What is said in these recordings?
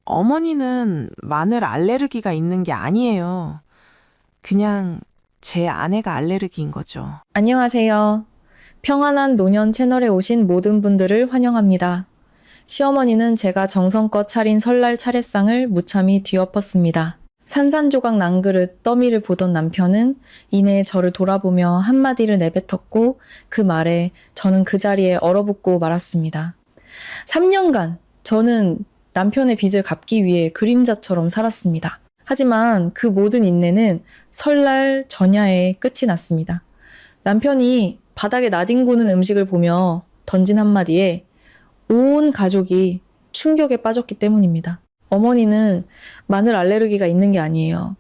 어머니는 마늘 알레르기가 있는 게 아니에요. 그냥 제 아내가 알레르기인 거죠. 안녕하세요. 평안한 노년 채널에 오신 모든 분들을 환영합니다. 시어머니는 제가 정성껏 차린 설날 차례상을 무참히 뒤엎었습니다. 산산조각 난 그릇 떠미를 보던 남편은 이내에 저를 돌아보며 한마디를 내뱉었고 그 말에 저는 그 자리에 얼어붙고 말았습니다. 3년간 저는 남편의 빚을 갚기 위해 그림자처럼 살았습니다. 하지만 그 모든 인내는 설날 전야에 끝이 났습니다. 남편이 바닥에 나뒹구는 음식을 보며 던진 한마디에 온 가족이 충격에 빠졌기 때문입니다. 어머니는 마늘 알레르기가 있는 게 아니에요.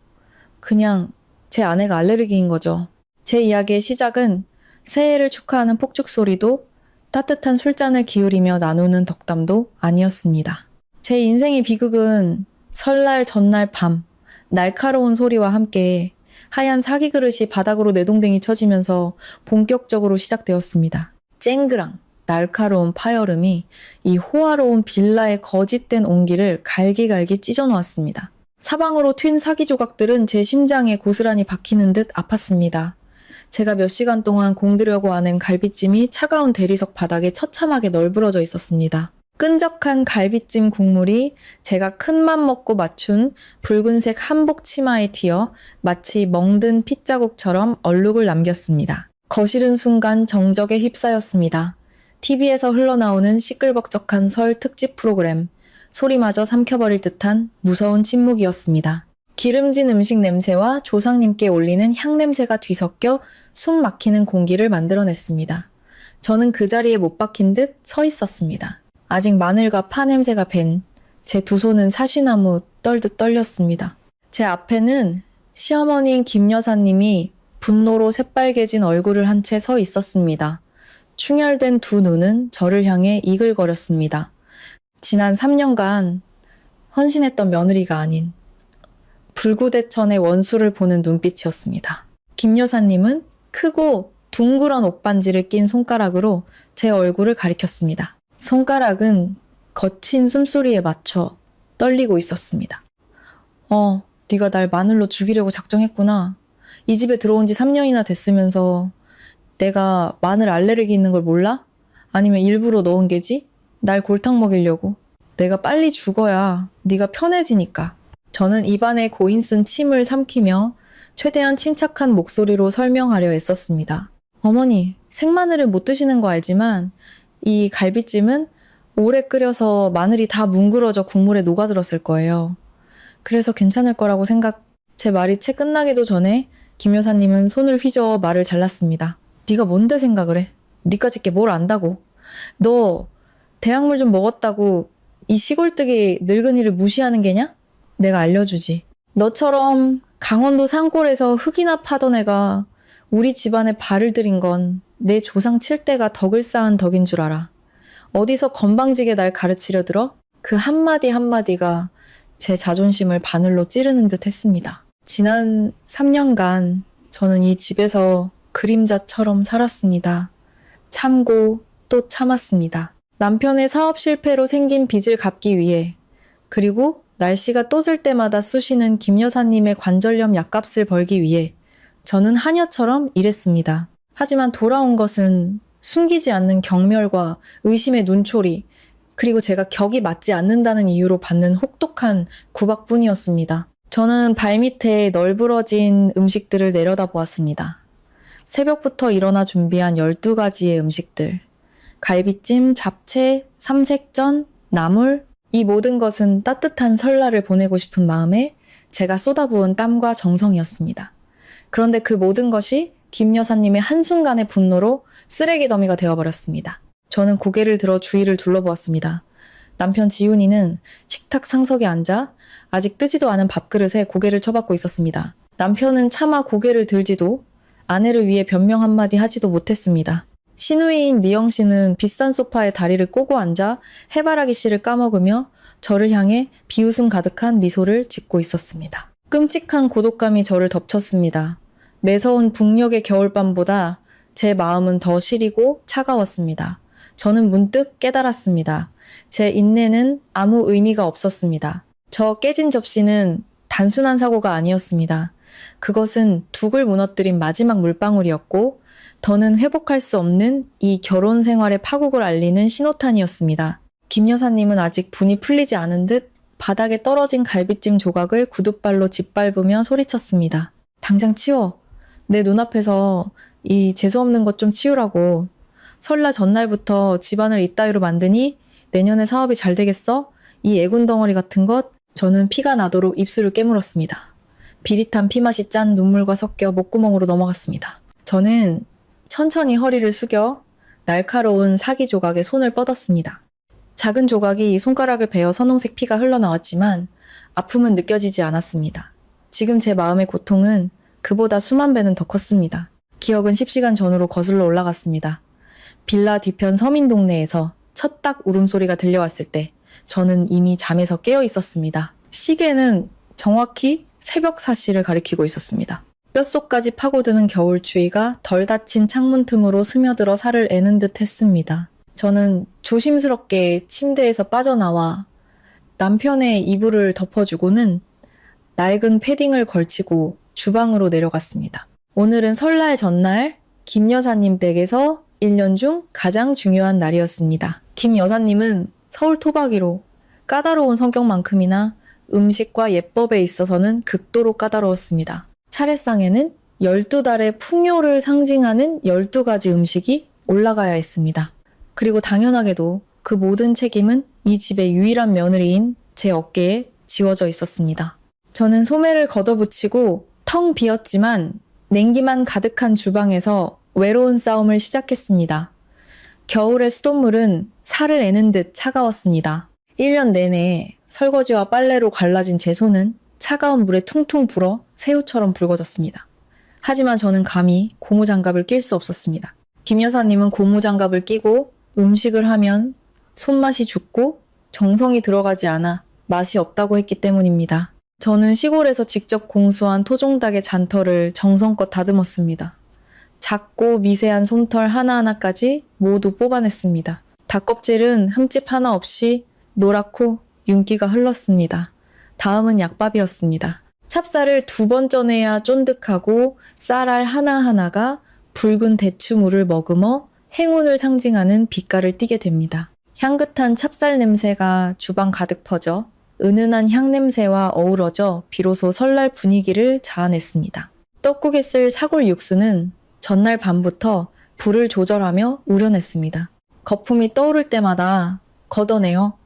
그냥 제 아내가 알레르기인 거죠. 제 이야기의 시작은 새해를 축하하는 폭죽 소리도 따뜻한 술잔을 기울이며 나누는 덕담도 아니었습니다. 제 인생의 비극은 설날 전날 밤 날카로운 소리와 함께 하얀 사기 그릇이 바닥으로 내동댕이 쳐지면서 본격적으로 시작되었습니다. 쨍그랑 날카로운 파열음이 이 호화로운 빌라의 거짓된 온기를 갈기갈기 찢어놓았습니다. 사방으로 튄 사기 조각들은 제 심장에 고스란히 박히는 듯 아팠습니다. 제가 몇 시간 동안 공들여고 하는 갈비찜이 차가운 대리석 바닥에 처참하게 널브러져 있었습니다. 끈적한 갈비찜 국물이 제가 큰맘 먹고 맞춘 붉은색 한복 치마에 튀어 마치 멍든 핏자국처럼 얼룩을 남겼습니다. 거실은 순간 정적에 휩싸였습니다. TV에서 흘러나오는 시끌벅적한 설 특집 프로그램, 소리마저 삼켜버릴 듯한 무서운 침묵이었습니다. 기름진 음식 냄새와 조상님께 올리는 향 냄새가 뒤섞여 숨 막히는 공기를 만들어냈습니다. 저는 그 자리에 못 박힌 듯 서 있었습니다. 아직 마늘과 파 냄새가 밴 제 두 손은 사시나무 떨듯 떨렸습니다. 제 앞에는 시어머니인 김 여사님이 분노로 새빨개진 얼굴을 한 채 서 있었습니다. 충혈된 두 눈은 저를 향해 이글거렸습니다. 지난 3년간 헌신했던 며느리가 아닌 불구대천의 원수를 보는 눈빛이었습니다. 김 여사님은 크고 둥그런 옥반지를 낀 손가락으로 제 얼굴을 가리켰습니다. 손가락은 거친 숨소리에 맞춰 떨리고 있었습니다. 네가 날 마늘로 죽이려고 작정했구나. 이 집에 들어온 지 3년이나 됐으면서 내가 마늘 알레르기 있는 걸 몰라? 아니면 일부러 넣은 게지? 날 골탕 먹이려고. 내가 빨리 죽어야 네가 편해지니까. 저는 입안에 고인 쓴 침을 삼키며 최대한 침착한 목소리로 설명하려 애썼습니다. 어머니, 생마늘을 못 드시는 거 알지만 이 갈비찜은 오래 끓여서 마늘이 다 뭉그러져 국물에 녹아들었을 거예요. 그래서 괜찮을 거라고 제 말이 채 끝나기도 전에 김 여사님은 손을 휘저어 말을 잘랐습니다. 네가 뭔데 생각을 해? 니까짓 게 뭘 안다고. 너 대학물 좀 먹었다고 이 시골뜨기 늙은이를 무시하는 게냐? 내가 알려주지. 너처럼 강원도 산골에서 흙이나 파던 애가 우리 집안에 발을 들인 건 내 조상 7대가 덕을 쌓은 덕인 줄 알아. 어디서 건방지게 날 가르치려 들어? 그 한마디 한마디가 제 자존심을 바늘로 찌르는 듯 했습니다. 지난 3년간 저는 이 집에서 그림자처럼 살았습니다. 참고 또 참았습니다. 남편의 사업 실패로 생긴 빚을 갚기 위해, 그리고 날씨가 또질 때마다 쑤시는 김 여사님의 관절염 약값을 벌기 위해 저는 하녀처럼 일했습니다. 하지만 돌아온 것은 숨기지 않는 경멸과 의심의 눈초리, 그리고 제가 격이 맞지 않는다는 이유로 받는 혹독한 구박뿐이었습니다. 저는 발밑에 널브러진 음식들을 내려다보았습니다. 새벽부터 일어나 준비한 12가지의 음식들. 갈비찜, 잡채, 삼색전, 나물. 이 모든 것은 따뜻한 설날을 보내고 싶은 마음에 제가 쏟아부은 땀과 정성이었습니다. 그런데 그 모든 것이 김 여사님의 한순간의 분노로 쓰레기 더미가 되어버렸습니다. 저는 고개를 들어 주위를 둘러보았습니다. 남편 지훈이는 식탁 상석에 앉아 아직 뜨지도 않은 밥그릇에 고개를 쳐박고 있었습니다. 남편은 차마 고개를 들지도 아내를 위해 변명 한마디 하지도 못했습니다. 시누이인 미영 씨는 비싼 소파에 다리를 꼬고 앉아 해바라기 씨를 까먹으며 저를 향해 비웃음 가득한 미소를 짓고 있었습니다. 끔찍한 고독감이 저를 덮쳤습니다. 매서운 북녘의 겨울밤보다 제 마음은 더 시리고 차가웠습니다. 저는 문득 깨달았습니다. 제 인내는 아무 의미가 없었습니다. 저 깨진 접시는 단순한 사고가 아니었습니다. 그것은 둑을 무너뜨린 마지막 물방울이었고, 더는 회복할 수 없는 이 결혼 생활의 파국을 알리는 신호탄이었습니다. 김 여사님은 아직 분이 풀리지 않은 듯 바닥에 떨어진 갈비찜 조각을 구둣발로 짓밟으며 소리쳤습니다. 당장 치워. 내 눈앞에서 이 재수없는 것 좀 치우라고. 설날 전날부터 집안을 이따위로 만드니 내년에 사업이 잘 되겠어? 이 애군 덩어리 같은 것. 저는 피가 나도록 입술을 깨물었습니다. 비릿한 피맛이 짠 눈물과 섞여 목구멍으로 넘어갔습니다. 저는 천천히 허리를 숙여 날카로운 사기 조각에 손을 뻗었습니다. 작은 조각이 손가락을 베어 선홍색 피가 흘러나왔지만 아픔은 느껴지지 않았습니다. 지금 제 마음의 고통은 그보다 수만 배는 더 컸습니다. 기억은 10시간 전으로 거슬러 올라갔습니다. 빌라 뒤편 서민 동네에서 첫 딱 울음소리가 들려왔을 때 저는 이미 잠에서 깨어 있었습니다. 시계는 정확히 새벽 4시를 가리키고 있었습니다. 뼛속까지 파고드는 겨울 추위가 덜 닫힌 창문 틈으로 스며들어 살을 애는 듯 했습니다. 저는 조심스럽게 침대에서 빠져나와 남편의 이불을 덮어주고는 낡은 패딩을 걸치고 주방으로 내려갔습니다. 오늘은 설날 전날 김 여사님 댁에서 1년 중 가장 중요한 날이었습니다. 김 여사님은 서울 토박이로 까다로운 성격만큼이나 음식과 예법에 있어서는 극도로 까다로웠습니다. 차례상에는 12달의 풍요를 상징하는 12가지 음식이 올라가야 했습니다. 그리고 당연하게도 그 모든 책임은 이 집의 유일한 며느리인 제 어깨에 지워져 있었습니다. 저는 소매를 걷어붙이고 텅 비었지만 냉기만 가득한 주방에서 외로운 싸움을 시작했습니다. 겨울의 수돗물은 살을 애는 듯 차가웠습니다. 1년 내내 설거지와 빨래로 갈라진 제 손은 차가운 물에 퉁퉁 불어 새우처럼 붉어졌습니다. 하지만 저는 감히 고무장갑을 낄 수 없었습니다. 김 여사님은 고무장갑을 끼고 음식을 하면 손맛이 죽고 정성이 들어가지 않아 맛이 없다고 했기 때문입니다. 저는 시골에서 직접 공수한 토종닭의 잔털을 정성껏 다듬었습니다. 작고 미세한 솜털 하나하나까지 모두 뽑아냈습니다. 닭껍질은 흠집 하나 없이 노랗고 윤기가 흘렀습니다. 다음은 약밥이었습니다. 찹쌀을 2번 쪄내야 쫀득하고 쌀알 하나하나가 붉은 대추물을 머금어 행운을 상징하는 빛깔을 띠게 됩니다. 향긋한 찹쌀 냄새가 주방 가득 퍼져 은은한 향냄새와 어우러져 비로소 설날 분위기를 자아냈습니다. 떡국에 쓸 사골 육수는 전날 밤부터 불을 조절하며 우려냈습니다. 거품이 떠오를 때마다 걷어내어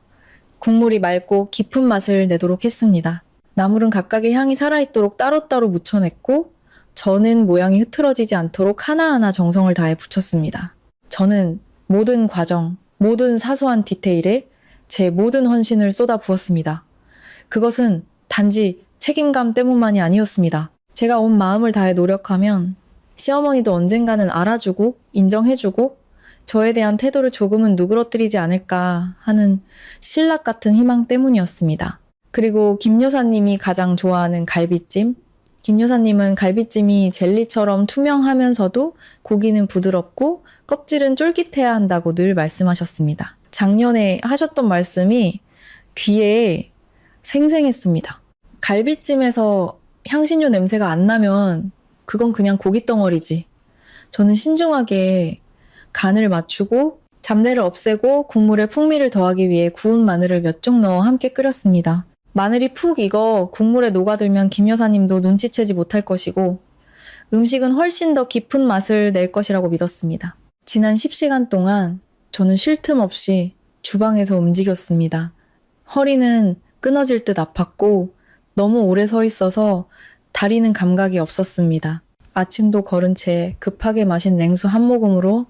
국물이 맑고 깊은 맛을 내도록 했습니다. 나물은 각각의 향이 살아있도록 따로따로 묻혀냈고 저는 모양이 흐트러지지 않도록 하나하나 정성을 다해 붙였습니다. 저는 모든 과정, 모든 사소한 디테일에 제 모든 헌신을 쏟아 부었습니다. 그것은 단지 책임감 때문만이 아니었습니다. 제가 온 마음을 다해 노력하면 시어머니도 언젠가는 알아주고 인정해주고 저에 대한 태도를 조금은 누그러뜨리지 않을까 하는 신락 같은 희망 때문이었습니다. 그리고 김 여사님이 가장 좋아하는 갈비찜. 김 여사님은 갈비찜이 젤리처럼 투명하면서도 고기는 부드럽고 껍질은 쫄깃해야 한다고 늘 말씀하셨습니다. 작년에 하셨던 말씀이 귀에 생생했습니다. 갈비찜에서 향신료 냄새가 안 나면 그건 그냥 고기 덩어리지. 저는 신중하게 간을 맞추고 잡내를 없애고 국물에 풍미를 더하기 위해 구운 마늘을 몇 쪽 넣어 함께 끓였습니다. 마늘이 푹 익어 국물에 녹아들면 김 여사님도 눈치채지 못할 것이고 음식은 훨씬 더 깊은 맛을 낼 것이라고 믿었습니다. 지난 10시간 동안 저는 쉴 틈 없이 주방에서 움직였습니다. 허리는 끊어질 듯 아팠고 너무 오래 서 있어서 다리는 감각이 없었습니다. 아침도 걸은 채 급하게 마신 냉수 한 모금으로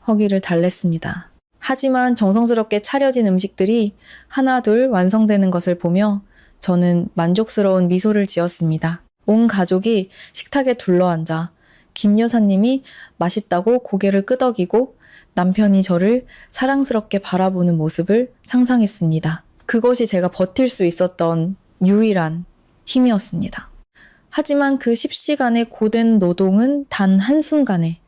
허기를 달랬습니다. 하지만 정성스럽게 차려진 음식들이 하나 둘 완성되는 것을 보며 저는 만족스러운 미소를 지었습니다. 온 가족이 식탁에 둘러앉아 김 여사님이 맛있다고 고개를 끄덕이고 남편이 저를 사랑스럽게 바라보는 모습을 상상했습니다. 그것이 제가 버틸 수 있었던 유일한 힘이었습니다. 하지만 그 10시간의 고된 노동은 단 한순간에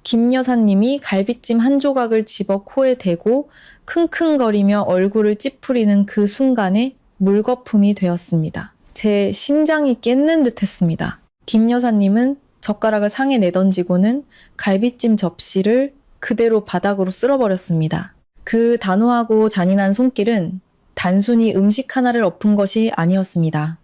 김 여사님이 갈비찜 한 조각을 집어 코에 대고 킁킁거리며 얼굴을 찌푸리는 그 순간에 물거품이 되었습니다. 제 심장이 깼는 듯 했습니다. 김 여사님은 젓가락을 상에 내던지고는 갈비찜 접시를 그대로 바닥으로 쓸어버렸습니다. 그 단호하고 잔인한 손길은 단순히 음식 하나를 엎은 것이 아니었습니다.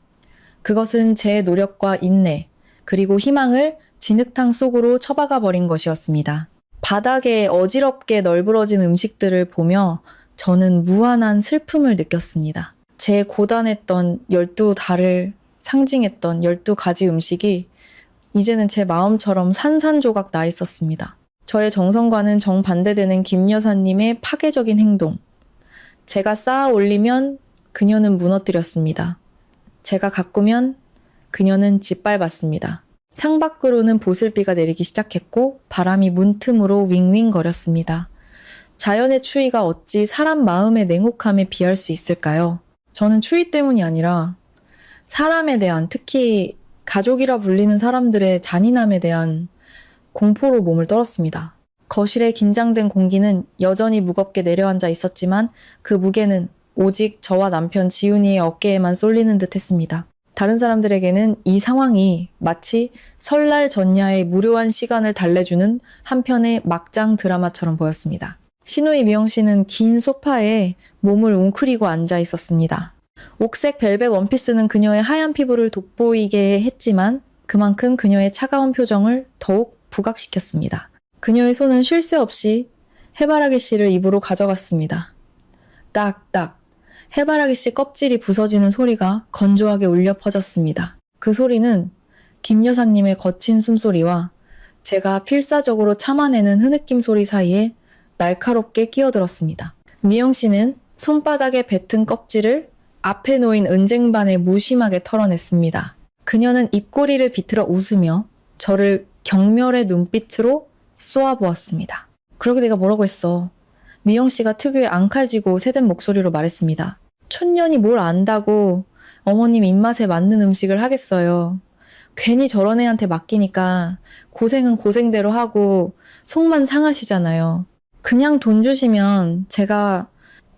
그것은 제 노력과 인내, 그리고 희망을 진흙탕 속으로 처박아 버린 것이었습니다. 바닥에 어지럽게 널브러진 음식들을 보며 저는 무한한 슬픔을 느꼈습니다. 제 고단했던 12달을 상징했던 12가지 음식이 이제는 제 마음처럼 산산조각 나 있었습니다. 저의 정성과는 정반대되는 김 여사님의 파괴적인 행동. 제가 쌓아 올리면 그녀는 무너뜨렸습니다. 제가 가꾸면 그녀는 짓밟았습니다. 창밖으로는 보슬비가 내리기 시작했고 바람이 문틈으로 윙윙거렸습니다. 자연의 추위가 어찌 사람 마음의 냉혹함에 비할 수 있을까요? 저는 추위 때문이 아니라 사람에 대한, 특히 가족이라 불리는 사람들의 잔인함에 대한 공포로 몸을 떨었습니다. 거실의 긴장된 공기는 여전히 무겁게 내려앉아 있었지만 그 무게는 오직 저와 남편 지훈이의 어깨에만 쏠리는 듯 했습니다. 다른 사람들에게는 이 상황이 마치 설날 전야의 무료한 시간을 달래주는 한편의 막장 드라마처럼 보였습니다. 시누이 미영 씨는 긴 소파에 몸을 웅크리고 앉아 있었습니다. 옥색 벨벳 원피스는 그녀의 하얀 피부를 돋보이게 했지만 그만큼 그녀의 차가운 표정을 더욱 부각시켰습니다. 그녀의 손은 쉴 새 없이 해바라기 씨를 입으로 가져갔습니다. 딱딱 해바라기 씨 껍질이 부서지는 소리가 건조하게 울려 퍼졌습니다. 그 소리는 김 여사님의 거친 숨소리와 제가 필사적으로 참아내는 흐느낌 소리 사이에 날카롭게 끼어들었습니다. 미영 씨는 손바닥에 뱉은 껍질을 앞에 놓인 은쟁반에 무심하게 털어냈습니다. 그녀는 입꼬리를 비틀어 웃으며 저를 경멸의 눈빛으로 쏘아보았습니다. 그러게 내가 뭐라고 했어. 미영 씨가 특유의 앙칼지고 새된 목소리로 말했습니다. 촌년이 뭘 안다고 어머님 입맛에 맞는 음식을 하겠어요. 괜히 저런 애한테 맡기니까 고생은 고생대로 하고 속만 상하시잖아요. 그냥 돈 주시면 제가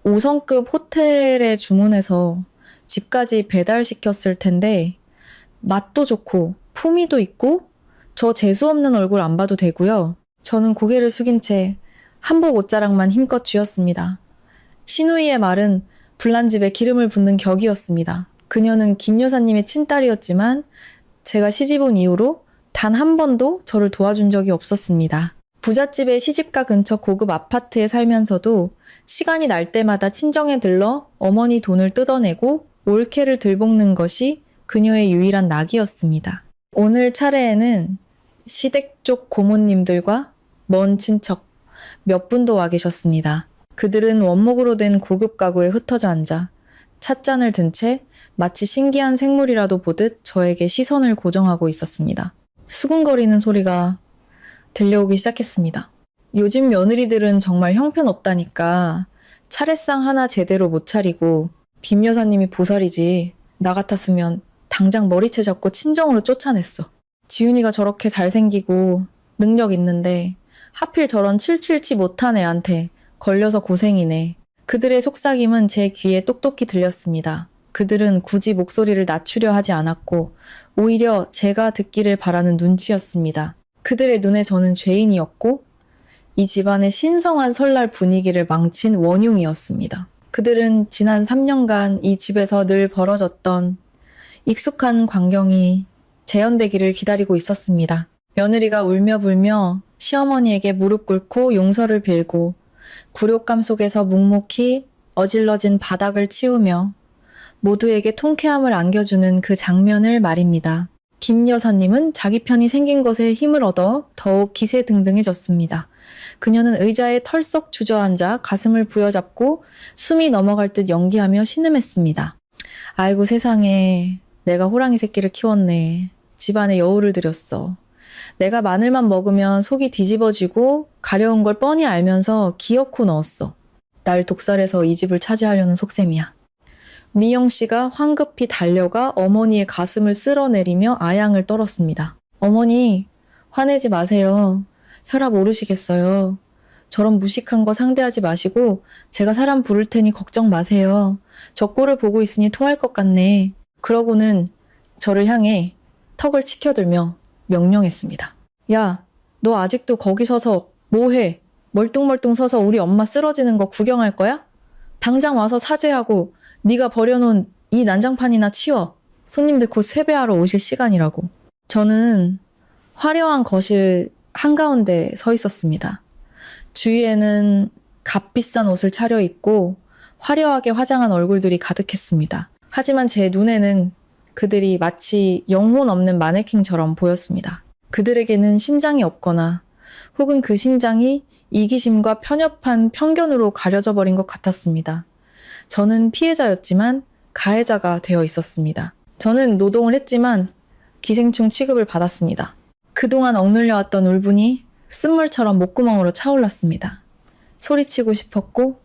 5성급 호텔에 주문해서 집까지 배달시켰을 텐데 맛도 좋고 품위도 있고 저 재수없는 얼굴 안 봐도 되고요. 저는 고개를 숙인 채 한복 옷자락만 힘껏 쥐었습니다. 시누이의 말은 불난 집에 기름을 붓는 격이었습니다. 그녀는 김 여사님의 친딸이었지만 제가 시집 온 이후로 단 한 번도 저를 도와준 적이 없었습니다. 부잣집의 시집가 근처 고급 아파트에 살면서도 시간이 날 때마다 친정에 들러 어머니 돈을 뜯어내고 올케를 들볶는 것이 그녀의 유일한 낙이었습니다. 오늘 차례에는 시댁 쪽 고모님들과 먼 친척 몇 분도 와 계셨습니다. 그들은 원목으로 된 고급 가구에 흩어져 앉아 찻잔을 든 채 마치 신기한 생물이라도 보듯 저에게 시선을 고정하고 있었습니다. 수근거리는 소리가 들려오기 시작했습니다. 요즘 며느리들은 정말 형편없다니까 차례상 하나 제대로 못 차리고 김 여사님이 보살이지 나 같았으면 당장 머리채 잡고 친정으로 쫓아냈어. 지훈이가 저렇게 잘생기고 능력 있는데 하필 저런 칠칠치 못한 애한테 걸려서 고생이네. 그들의 속삭임은 제 귀에 똑똑히 들렸습니다. 그들은 굳이 목소리를 낮추려 하지 않았고 오히려 제가 듣기를 바라는 눈치였습니다. 그들의 눈에 저는 죄인이었고 이 집안의 신성한 설날 분위기를 망친 원흉이었습니다. 그들은 지난 3년간 이 집에서 늘 벌어졌던 익숙한 광경이 재현되기를 기다리고 있었습니다. 며느리가 울며 불며 시어머니에게 무릎 꿇고 용서를 빌고 굴욕감 속에서 묵묵히 어질러진 바닥을 치우며 모두에게 통쾌함을 안겨주는 그 장면을 말입니다. 김 여사님은 자기 편이 생긴 것에 힘을 얻어 더욱 기세등등해졌습니다. 그녀는 의자에 털썩 주저앉아 가슴을 부여잡고 숨이 넘어갈 듯 연기하며 신음했습니다. 아이고 세상에, 내가 호랑이 새끼를 키웠네. 집안에 여우를 들였어. 내가 마늘만 먹으면 속이 뒤집어지고 가려운 걸 뻔히 알면서 기어코 넣었어. 날 독살해서 이 집을 차지하려는 속셈이야. 미영 씨가 황급히 달려가 어머니의 가슴을 쓸어내리며 아양을 떨었습니다. 어머니, 화내지 마세요. 혈압 오르시겠어요. 저런 무식한 거 상대하지 마시고 제가 사람 부를 테니 걱정 마세요. 저 꼴을 보고 있으니 토할 것 같네. 그러고는 저를 향해 턱을 치켜들며 명령했습니다. 야, 너 아직도 거기 서서 뭐해? 멀뚱멀뚱 서서 우리 엄마 쓰러지는 거 구경할 거야? 당장 와서 사죄하고 네가 버려놓은 이 난장판이나 치워. 손님들 곧 세배하러 오실 시간이라고. 저는 화려한 거실 한가운데 서 있었습니다. 주위에는 값비싼 옷을 차려입고 화려하게 화장한 얼굴들이 가득했습니다. 하지만 제 눈에는 그들이 마치 영혼 없는 마네킹처럼 보였습니다. 그들에게는 심장이 없거나 혹은 그 심장이 이기심과 편협한 편견으로 가려져 버린 것 같았습니다. 저는 피해자였지만 가해자가 되어 있었습니다. 저는 노동을 했지만 기생충 취급을 받았습니다. 그동안 억눌려왔던 울분이 쓴물처럼 목구멍으로 차올랐습니다. 소리치고 싶었고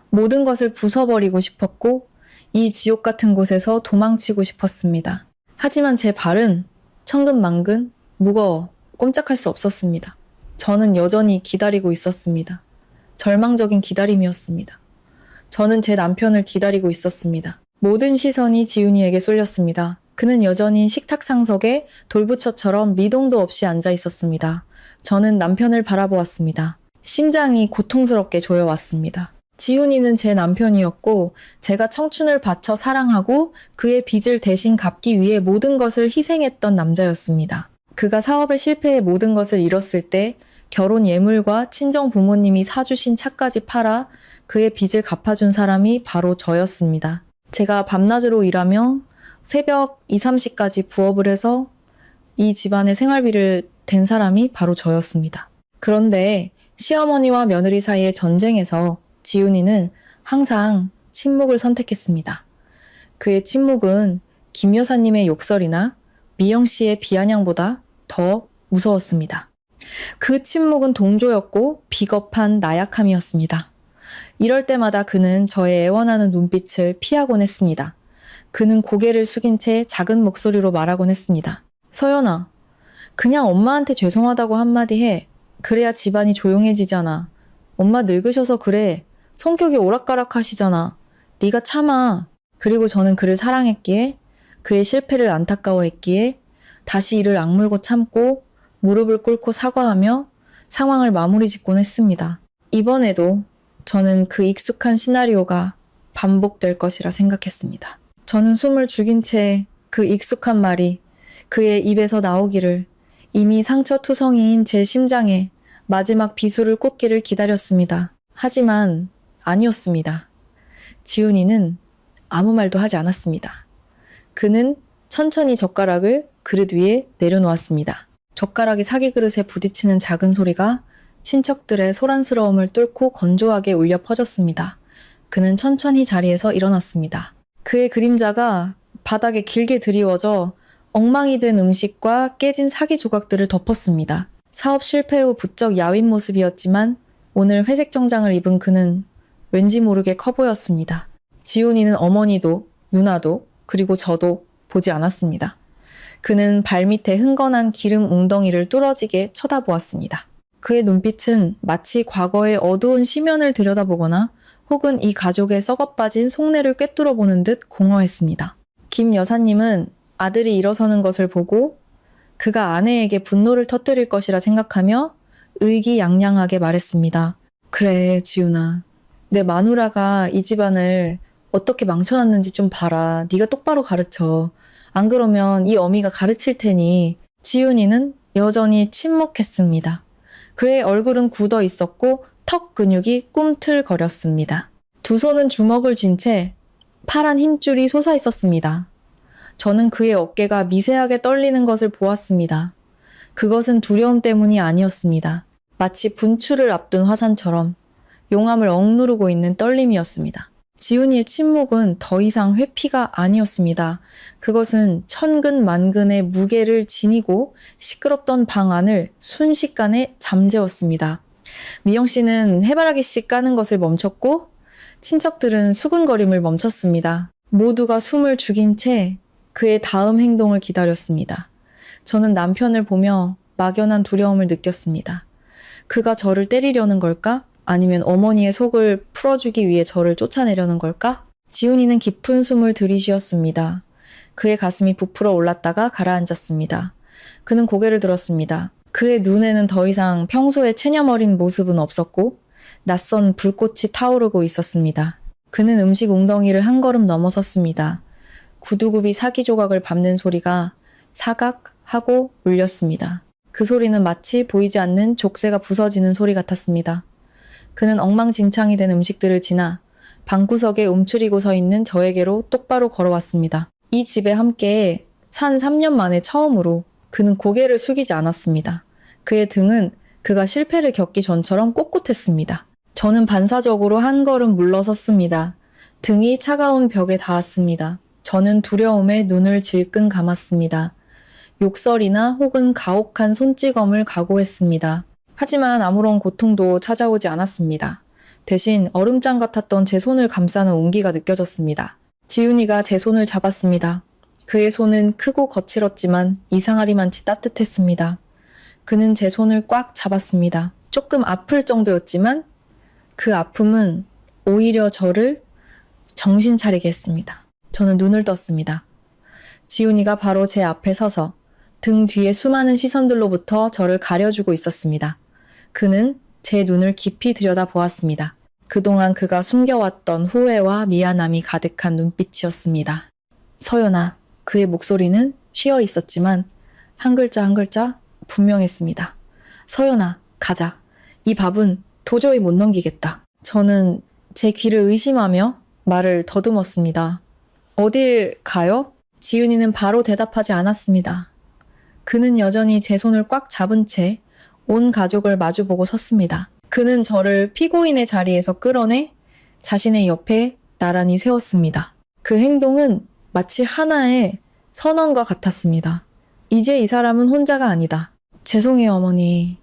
모든 것을 부숴버리고 싶었고 이 지옥 같은 곳에서 도망치고 싶었습니다. 하지만 제 발은 천근만근 무거워 꼼짝할 수 없었습니다. 저는 여전히 기다리고 있었습니다. 절망적인 기다림이었습니다. 저는 제 남편을 기다리고 있었습니다. 모든 시선이 지훈이에게 쏠렸습니다. 그는 여전히 식탁 상석에 돌부처처럼 미동도 없이 앉아 있었습니다. 저는 남편을 바라보았습니다. 심장이 고통스럽게 조여왔습니다. 지훈이는 제 남편이었고 제가 청춘을 바쳐 사랑하고 그의 빚을 대신 갚기 위해 모든 것을 희생했던 남자였습니다. 그가 사업에 실패해 모든 것을 잃었을 때 결혼 예물과 친정 부모님이 사주신 차까지 팔아 그의 빚을 갚아준 사람이 바로 저였습니다. 제가 밤낮으로 일하며 새벽 2, 3시까지 부업을 해서 이 집안의 생활비를 댄 사람이 바로 저였습니다. 그런데 시어머니와 며느리 사이의 전쟁에서 지훈이는 항상 침묵을 선택했습니다. 그의 침묵은 김 여사님의 욕설이나 미영 씨의 비아냥보다 더 무서웠습니다. 그 침묵은 동조였고 비겁한 나약함이었습니다. 이럴 때마다 그는 저의 애원하는 눈빛을 피하곤 했습니다. 그는 고개를 숙인 채 작은 목소리로 말하곤 했습니다. 서연아, 그냥 엄마한테 죄송하다고 한마디 해. 그래야 집안이 조용해지잖아. 엄마 늙으셔서 그래. 성격이 오락가락하시잖아. 네가 참아. 그리고 저는 그를 사랑했기에 그의 실패를 안타까워했기에 다시 이를 악물고 참고 무릎을 꿇고 사과하며 상황을 마무리 짓곤 했습니다. 이번에도 저는 그 익숙한 시나리오가 반복될 것이라 생각했습니다. 저는 숨을 죽인 채 그 익숙한 말이 그의 입에서 나오기를 이미 상처투성이인 제 심장에 마지막 비수를 꽂기를 기다렸습니다. 하지만 아니었습니다. 지훈이는 아무 말도 하지 않았습니다. 그는 천천히 젓가락을 그릇 위에 내려놓았습니다. 젓가락이 사기 그릇에 부딪히는 작은 소리가 친척들의 소란스러움을 뚫고 건조하게 울려 퍼졌습니다. 그는 천천히 자리에서 일어났습니다. 그의 그림자가 바닥에 길게 드리워져 엉망이 된 음식과 깨진 사기 조각들을 덮었습니다. 사업 실패 후 부쩍 야윈 모습이었지만 오늘 회색 정장을 입은 그는 왠지 모르게 커 보였습니다. 지훈이는 어머니도 누나도 그리고 저도 보지 않았습니다. 그는 발밑에 흥건한 기름 웅덩이를 뚫어지게 쳐다보았습니다. 그의 눈빛은 마치 과거의 어두운 시면을 들여다보거나 혹은 이 가족의 썩어빠진 속내를 꿰뚫어보는 듯 공허했습니다. 김 여사님은 아들이 일어서는 것을 보고 그가 아내에게 분노를 터뜨릴 것이라 생각하며 의기양양하게 말했습니다. 그래, 지훈아. 내 마누라가 이 집안을 어떻게 망쳐놨는지 좀 봐라. 네가 똑바로 가르쳐. 안 그러면 이 어미가 가르칠 테니. 지훈이는 여전히 침묵했습니다. 그의 얼굴은 굳어 있었고 턱 근육이 꿈틀거렸습니다. 두 손은 주먹을 쥔 채 파란 힘줄이 솟아 있었습니다. 저는 그의 어깨가 미세하게 떨리는 것을 보았습니다. 그것은 두려움 때문이 아니었습니다. 마치 분출을 앞둔 화산처럼 용암을 억누르고 있는 떨림이었습니다. 지훈이의 침묵은 더 이상 회피가 아니었습니다. 그것은 천근만근의 무게를 지니고 시끄럽던 방 안을 순식간에 잠재웠습니다. 미영 씨는 해바라기씩 까는 것을 멈췄고 친척들은 수근거림을 멈췄습니다. 모두가 숨을 죽인 채 그의 다음 행동을 기다렸습니다. 저는 남편을 보며 막연한 두려움을 느꼈습니다. 그가 저를 때리려는 걸까? 아니면 어머니의 속을 풀어주기 위해 저를 쫓아내려는 걸까? 지훈이는 깊은 숨을 들이쉬었습니다. 그의 가슴이 부풀어 올랐다가 가라앉았습니다. 그는 고개를 들었습니다. 그의 눈에는 더 이상 평소의 체념어린 모습은 없었고 낯선 불꽃이 타오르고 있었습니다. 그는 음식 웅덩이를 한 걸음 넘어섰습니다. 구두굽이 사기 조각을 밟는 소리가 사각 하고 울렸습니다. 그 소리는 마치 보이지 않는 족쇄가 부서지는 소리 같았습니다. 그는 엉망진창이 된 음식들을 지나 방구석에 움츠리고 서 있는 저에게로 똑바로 걸어왔습니다. 이 집에 함께 산 3년 만에 처음으로 그는 고개를 숙이지 않았습니다. 그의 등은 그가 실패를 겪기 전처럼 꼿꼿했습니다. 저는 반사적으로 한 걸음 물러섰습니다. 등이 차가운 벽에 닿았습니다. 저는 두려움에 눈을 질끈 감았습니다. 욕설이나 혹은 가혹한 손찌검을 각오했습니다. 하지만 아무런 고통도 찾아오지 않았습니다. 대신 얼음장 같았던 제 손을 감싸는 온기가 느껴졌습니다. 지훈이가 제 손을 잡았습니다. 그의 손은 크고 거칠었지만 이상하리만치 따뜻했습니다. 그는 제 손을 꽉 잡았습니다. 조금 아플 정도였지만 그 아픔은 오히려 저를 정신 차리게 했습니다. 저는 눈을 떴습니다. 지훈이가 바로 제 앞에 서서 등 뒤에 수많은 시선들로부터 저를 가려주고 있었습니다. 그는 제 눈을 깊이 들여다보았습니다. 그동안 그가 숨겨왔던 후회와 미안함이 가득한 눈빛이었습니다. 서연아, 그의 목소리는 쉬어 있었지만 한 글자 한 글자 분명했습니다. 서연아, 가자. 이 밥은 도저히 못 넘기겠다. 저는 제 귀를 의심하며 말을 더듬었습니다. 어딜 가요? 지훈이는 바로 대답하지 않았습니다. 그는 여전히 제 손을 꽉 잡은 채 온 가족을 마주보고 섰습니다. 그는 저를 피고인의 자리에서 끌어내 자신의 옆에 나란히 세웠습니다. 그 행동은 마치 하나의 선언과 같았습니다. 이제 이 사람은 혼자가 아니다. 죄송해요, 어머니.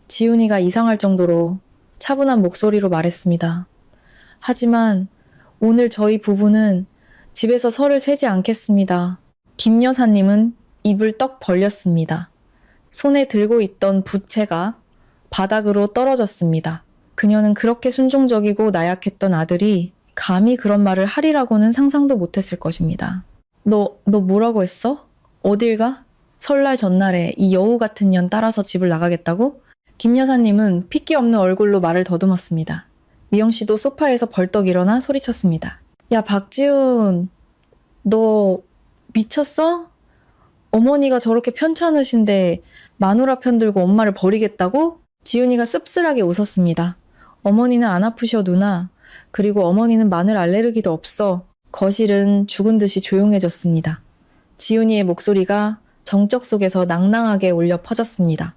지훈이가 이상할 정도로 차분한 목소리로 말했습니다. 하지만 오늘 저희 부부는 집에서 설을 세지 않겠습니다. 김 여사님은 입을 떡 벌렸습니다. 손에 들고 있던 부채가 바닥으로 떨어졌습니다. 그녀는 그렇게 순종적이고 나약했던 아들이 감히 그런 말을 하리라고는 상상도 못했을 것입니다. 너 뭐라고 했어? 어딜 가? 설날 전날에 이 여우 같은 년 따라서 집을 나가겠다고? 김 여사님은 핏기 없는 얼굴로 말을 더듬었습니다. 미영 씨도 소파에서 벌떡 일어나 소리쳤습니다. 야, 박지훈, 너 미쳤어? 어머니가 저렇게 편찮으신데 마누라 편들고 엄마를 버리겠다고? 지훈이가 씁쓸하게 웃었습니다. 어머니는 안 아프셔, 누나. 그리고 어머니는 마늘 알레르기도 없어. 거실은 죽은 듯이 조용해졌습니다. 지훈이의 목소리가 정적 속에서 낭낭하게 울려 퍼졌습니다.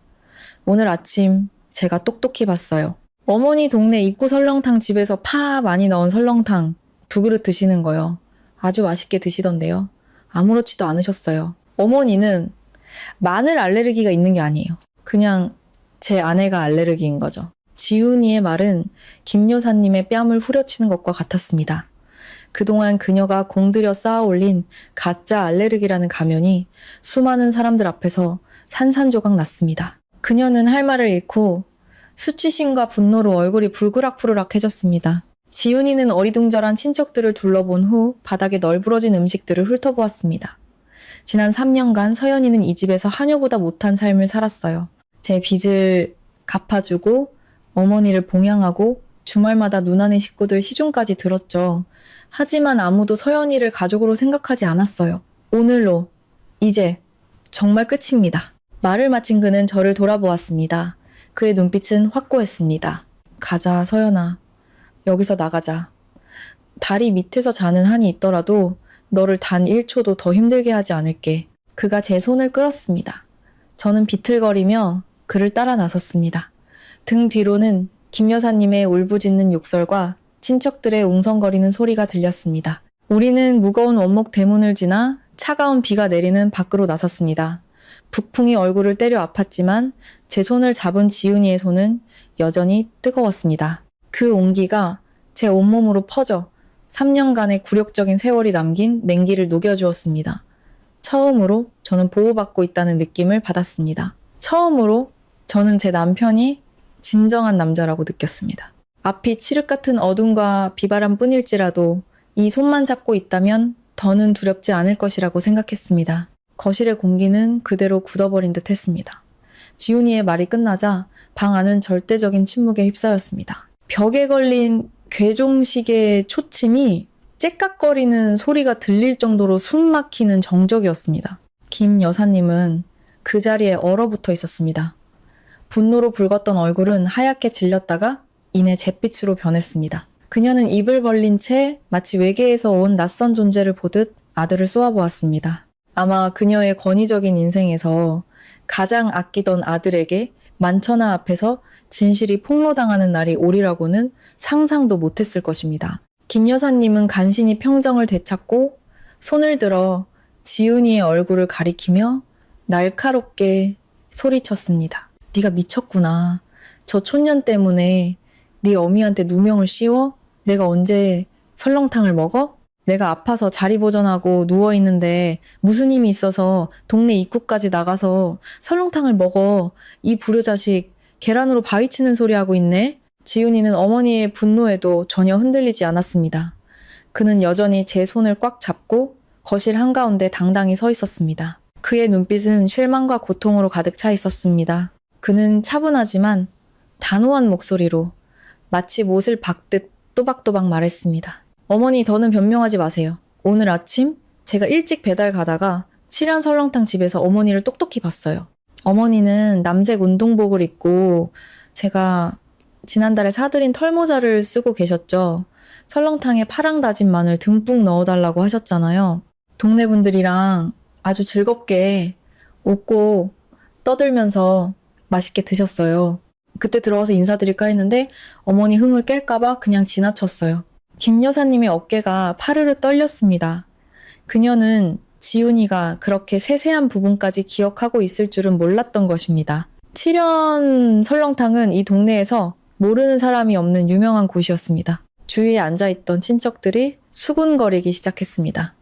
오늘 아침 제가 똑똑히 봤어요. 어머니 동네 입구 설렁탕 집에서 파 많이 넣은 설렁탕 2그릇 드시는 거요. 아주 맛있게 드시던데요. 아무렇지도 않으셨어요. 어머니는 마늘 알레르기가 있는 게 아니에요. 그냥 제 아내가 알레르기인 거죠. 지훈이의 말은 김 여사님의 뺨을 후려치는 것과 같았습니다. 그동안 그녀가 공들여 쌓아 올린 가짜 알레르기라는 가면이 수많은 사람들 앞에서 산산조각 났습니다. 그녀는 할 말을 잃고 수치심과 분노로 얼굴이 불그락부르락해졌습니다. 지훈이는 어리둥절한 친척들을 둘러본 후 바닥에 널브러진 음식들을 훑어보았습니다. 지난 3년간 서연이는 이 집에서 하녀보다 못한 삶을 살았어요. 제 빚을 갚아주고 어머니를 봉양하고 주말마다 누나네 식구들 시중까지 들었죠. 하지만 아무도 서연이를 가족으로 생각하지 않았어요. 오늘로 이제 정말 끝입니다. 말을 마친 그는 저를 돌아보았습니다. 그의 눈빛은 확고했습니다. 가자, 서연아. 여기서 나가자. 다리 밑에서 자는 한이 있더라도 너를 단 1초도 더 힘들게 하지 않을게. 그가 제 손을 끌었습니다. 저는 비틀거리며 그를 따라 나섰습니다. 등 뒤로는 김 여사님의 울부짖는 욕설과 친척들의 웅성거리는 소리가 들렸습니다. 우리는 무거운 원목 대문을 지나 차가운 비가 내리는 밖으로 나섰습니다. 북풍이 얼굴을 때려 아팠지만 제 손을 잡은 지훈이의 손은 여전히 뜨거웠습니다. 그 온기가 제 온몸으로 퍼져 3년간의 굴욕적인 세월이 남긴 냉기를 녹여주었습니다. 처음으로 저는 보호받고 있다는 느낌을 받았습니다. 처음으로 저는 제 남편이 진정한 남자라고 느꼈습니다. 앞이 칠흑 같은 어둠과 비바람 뿐일지라도 이 손만 잡고 있다면 더는 두렵지 않을 것이라고 생각했습니다. 거실의 공기는 그대로 굳어버린 듯 했습니다. 지훈이의 말이 끝나자 방 안은 절대적인 침묵에 휩싸였습니다. 벽에 걸린 괴종식의 초침이 째깍거리는 소리가 들릴 정도로 숨 막히는 정적이었습니다. 김 여사님은 그 자리에 얼어붙어 있었습니다. 분노로 붉었던 얼굴은 하얗게 질렸다가 이내 잿빛으로 변했습니다. 그녀는 입을 벌린 채 마치 외계에서 온 낯선 존재를 보듯 아들을 쏘아보았습니다. 아마 그녀의 권위적인 인생에서 가장 아끼던 아들에게 만천하 앞에서 진실이 폭로당하는 날이 오리라고는 상상도 못했을 것입니다. 김 여사님은 간신히 평정을 되찾고 손을 들어 지훈이의 얼굴을 가리키며 날카롭게 소리쳤습니다. 네가 미쳤구나. 저 촌년 때문에 네 어미한테 누명을 씌워? 내가 언제 설렁탕을 먹어? 내가 아파서 자리 보전하고 누워있는데 무슨 힘이 있어서 동네 입구까지 나가서 설렁탕을 먹어. 이 불효자식 계란으로 바위 치는 소리 하고 있네. 지훈이는 어머니의 분노에도 전혀 흔들리지 않았습니다. 그는 여전히 제 손을 꽉 잡고 거실 한가운데 당당히 서 있었습니다. 그의 눈빛은 실망과 고통으로 가득 차 있었습니다. 그는 차분하지만 단호한 목소리로 마치 못을 박듯 또박또박 말했습니다. 어머니, 더는 변명하지 마세요. 오늘 아침 제가 일찍 배달 가다가 칠연 설렁탕 집에서 어머니를 똑똑히 봤어요. 어머니는 남색 운동복을 입고 제가 지난달에 사드린 털모자를 쓰고 계셨죠. 설렁탕에 파랑 다진 마늘 듬뿍 넣어달라고 하셨잖아요. 동네 분들이랑 아주 즐겁게 웃고 떠들면서 맛있게 드셨어요. 그때 들어와서 인사드릴까 했는데 어머니 흥을 깰까봐 그냥 지나쳤어요. 김 여사님의 어깨가 파르르 떨렸습니다. 그녀는 지훈이가 그렇게 세세한 부분까지 기억하고 있을 줄은 몰랐던 것입니다. 칠연 설렁탕은 이 동네에서 모르는 사람이 없는 유명한 곳이었습니다. 주위에 앉아있던 친척들이 수군거리기 시작했습니다.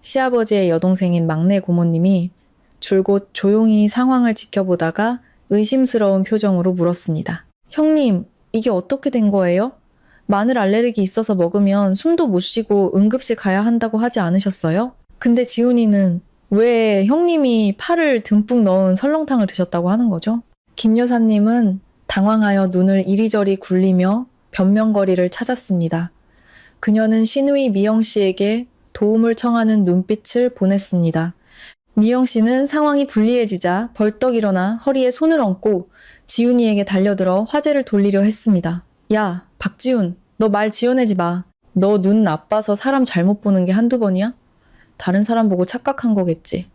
시아버지의 여동생인 막내 고모님이 줄곧 조용히 상황을 지켜보다가 의심스러운 표정으로 물었습니다. 형님, 이게 어떻게 된 거예요? 마늘 알레르기 있어서 먹으면 숨도 못 쉬고 응급실 가야 한다고 하지 않으셨어요? 근데 지훈이는 왜 형님이 파를 듬뿍 넣은 설렁탕을 드셨다고 하는 거죠? 김 여사님은 당황하여 눈을 이리저리 굴리며 변명거리를 찾았습니다. 그녀는 신우이 미영 씨에게 도움을 청하는 눈빛을 보냈습니다. 미영 씨는 상황이 불리해지자 벌떡 일어나 허리에 손을 얹고 지훈이에게 달려들어 화제를 돌리려 했습니다. 야, 박지훈, 너 말 지어내지 마. 너 눈 나빠서 사람 잘못 보는 게 한두 번이야? 다른 사람 보고 착각한 거겠지.